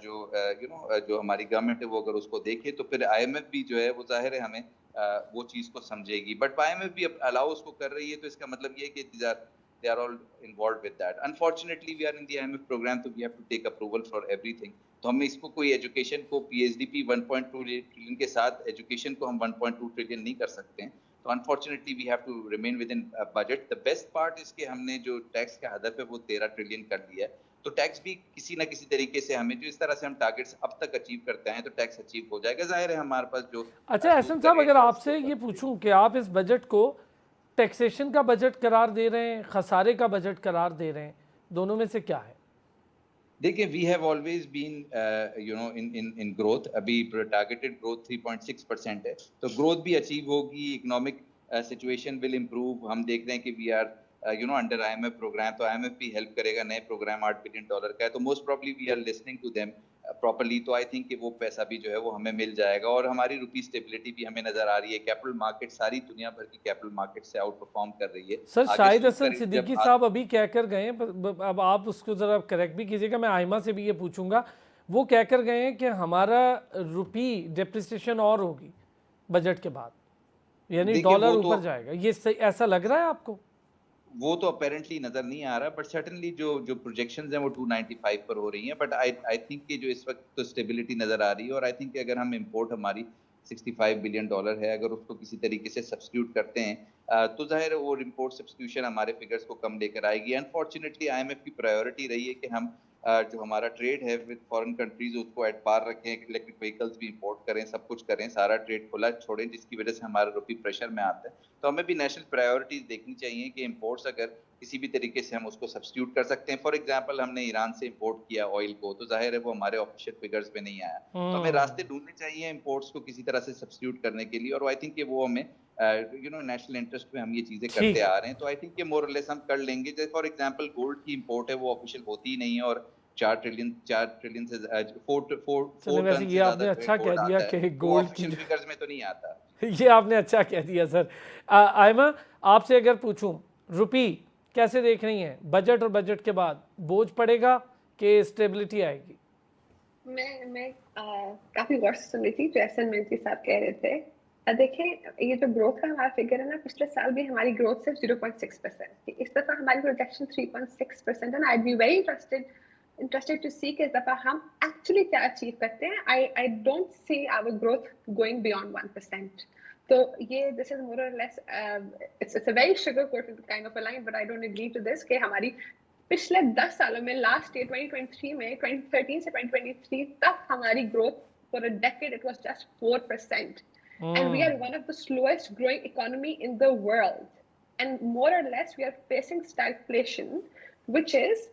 जो हमारी गवर्नमेंट है वो अगर उसको देखे, तो फिर आईएमएफ भी जो है वो जाहिर है हमें वो चीज को समझेगी। बट आईएमएफ भी अलाउ उसको कर रही है, तो इसका मतलब ये है कि they are all involved with that. Unfortunately, we are in the IMF program, so we have to take approval for everything. तो हम इसको कोई एजुकेशन को पीएचडीपी 1.2 ट्रिलियन के साथ एजुकेशन को हम 1.2 ट्रिलियन नहीं कर सकते हैं। तो unfortunately we have to remain within budget. The best part इसके हमने जो टैक्स का हदफ है वो 13 ट्रिलियन कर दिया है। तो टैक्स भी किसी ना किसी तरीके से हमें, जो इस तरह से हम टारगेट्स अब तक अचीव करते हैं, तो टैक्स अचीव हो जाएगा। जाहिर है हमारे पास जो अच्छा एहसन साहब, अगर आपसे ये पूछूं कि आप इस बजट को टैक्सेशन का बजट करार दे रहे हैं, खसारे का बजट करार दे रहे हैं, दोनों में से क्या है? देखिए, we have always been in growth. अभी टारगेटेड ग्रोथ 3.6% है, तो ग्रोथ भी अचीव होगी। Economic situation will improve. हम देख रहे हैं कि we are under IMF program, तो आईएमएफ भी हेल्प करेगा। नए प्रोग्राम $8 बिलियन का है, तो most probably we are listening to them properly. तो आई थिंक कि वो पैसा भी जो है वो हमें मिल जाएगा, और हमारी रुपी स्टेबिलिटी भी हमें नजर आ रही है। कैपिटल मार्केट सारी दुनिया भर की कैपिटल मार्केट से आउट परफॉर्म कर रही है। सर शाहिद हसन सिद्दीकी साहब अभी कहकर गए हैं, अब आप उसको जरा करेक्ट भी कीजिएगा, मैं आइमा से भी ये पूछूंगा, वो कहकर गए हैं कि हमारा रुपी डेप्रिसिएशन और होगी बजट के बाद, यानी डॉलर ऊपर जाएगा। ये ऐसा लग रहा है आपको? वो तो अपेरेंटली नजर नहीं आ रहा, बट सर्टेनली जो प्रोजेक्शंस हैं वो 295 पर हो रही हैं। बट आई थिंक कि जो इस वक्त तो स्टेबिलिटी नजर आ रही है, और आई थिंक अगर हम इंपोर्ट हमारी $65 बिलियन है, अगर उसको किसी तरीके से सब्स्टिट्यूट करते हैं तो जाहिर है वो इम्पोर्ट सब्स्टिट्यूशन हमारे फिगर्स को कम लेकर आएगी। अनफॉर्चुनेटली आईएमएफ की प्रायोरिटी रही है कि हम जो हमारा ट्रेड है विद फॉरेन कंट्रीज उसको एट पार रखें, इलेक्ट्रिक व्हीकल्स भी इंपोर्ट करें, सब कुछ करें, सारा ट्रेड खुला छोड़ें, जिसकी वजह से हमारा रुपी प्रेशर में आता है। तो हमें भी नेशनल प्रायोरिटीज देखनी चाहिए कि इंपोर्ट्स अगर किसी भी तरीके से हम उसको सब्स्टिट्यूट कर सकते हैं। फॉर एग्जांपल हमने ईरान से इंपोर्ट किया ऑयल को, तो जाहिर है वो हमारे ऑफिशियल फिगर्स में नहीं आया, तो हमें रास्ते ढूंढने चाहिए इंपोर्ट्स को किसी तरह से सब्स्टिट्यूट करने के लिए, और आई थिंक वो हमें नेशनल इंटरेस्ट में हम ये चीजें करते आ रहे हैं, तो आई थिंक ये मोर और लेस हम कर लेंगे। जैसे फॉर एग्जांपल गोल्ड की इंपोर्ट है वो ऑफिशियल होती ही नहीं है, और 4 ट्रिलियन से 4 वैसे ये आपने अच्छा कह दिया कि गोल्ड की फिगर्स में तो नहीं आता। ये आपने अच्छा कह दिया सर। आयमा, आपसे अगर पूछूं, रुपी कैसे देख रही हैं? बजट और बजट के बाद बोझ पड़ेगा कि स्टेबिलिटी आएगी? मैं काफी गौर से सुन रही थी जो एहसन मेहती साहब कह रहे थे। देखें, ये जो ग्रोथ का हमारा फिगर है ना, पिछले साल भी हमारी ग्रोथ सिर्फ 0.6% थी, इस दफा हमारी प्रोजेक्शन 3.6% है। I'd be very interested to see कि इस दफा हम एक्चुअली क्या अचीव करते हैं। I don't see our growth going beyond 1%. तो ये this is more or less it's a very sugar-coated kind of a line, but I don't agree to this कि हमारी पिछले 10 सालों में, लास्ट ईयर 2023 में, 2013 से 2023 तक हमारी growth for a decade it was just 4%. And we are one of the slowest growing economy in the world. And more or less we are facing stagflation, which is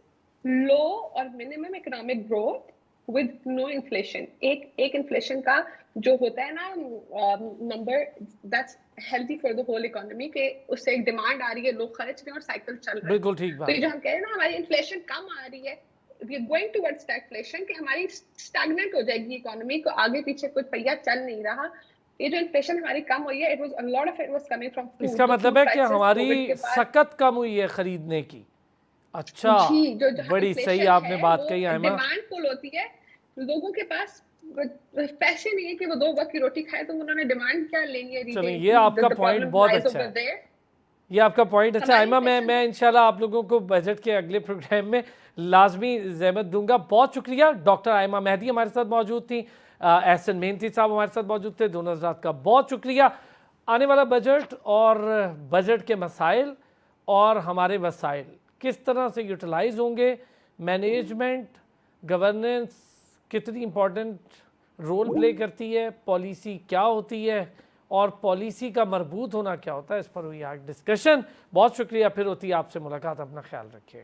low or minimum economic growth with no inflation. एक inflation का जो होता है ना number that's healthy for the whole economy, के उससे एक demand आ रही है, लोग खर्च रहे हैं और साइकिल चल रहा है। बिल्कुल ठीक बात। तो ये जो हम कह रहे हैं ना हमारी इन्फ्लेशन कम आ रही है, we are going towards stagflation, कि हमारी स्टैग्नेंट हो जाएगी इकोनॉमी, को आगे पीछे कुछ पहिया चल नहीं रहा। ये जो इन्फ्लेशन हमारी कम हुई है, it was a lot of it was coming from food. इसका मतलब है कि हमारी सकत कम हुई है खरीदने की। अच्छा, बड़ी सही आपने बात कही आयमा। डिमांड फुल होती है, लोगों के पास पैसे नहीं है कि वो 2 वक्त की रोटी खाए, तो उन्होंने डिमांड क्या लेनी है? चलिए, ये आपका पॉइंट बहुत अच्छा है, ये आपका पॉइंट अच्छा है आयमा। मैं इंशाल्लाह आप लोगों को बजट के अगले प्रोग्राम में लाजमी ज़हमत दूंगा। बहुत शुक्रिया। डॉक्टर आयमा मेहदी हमारे साथ मौजूद थी, एहसन मेहती साहब हमारे साथ मौजूद थे, दोनों हज़रात का बहुत शुक्रिया। आने वाला बजट और बजट के मसाइल और हमारे वसाइल किस तरह से यूटिलाइज होंगे, मैनेजमेंट, गवर्नेंस कितनी इम्पोर्टेंट रोल प्ले करती है, पॉलिसी क्या होती है और पॉलिसी का मरबूत होना क्या होता है, इस पर हुई आज डिस्कशन। बहुत शुक्रिया। फिर होती है आपसे मुलाकात। अपना ख्याल रखिएगा।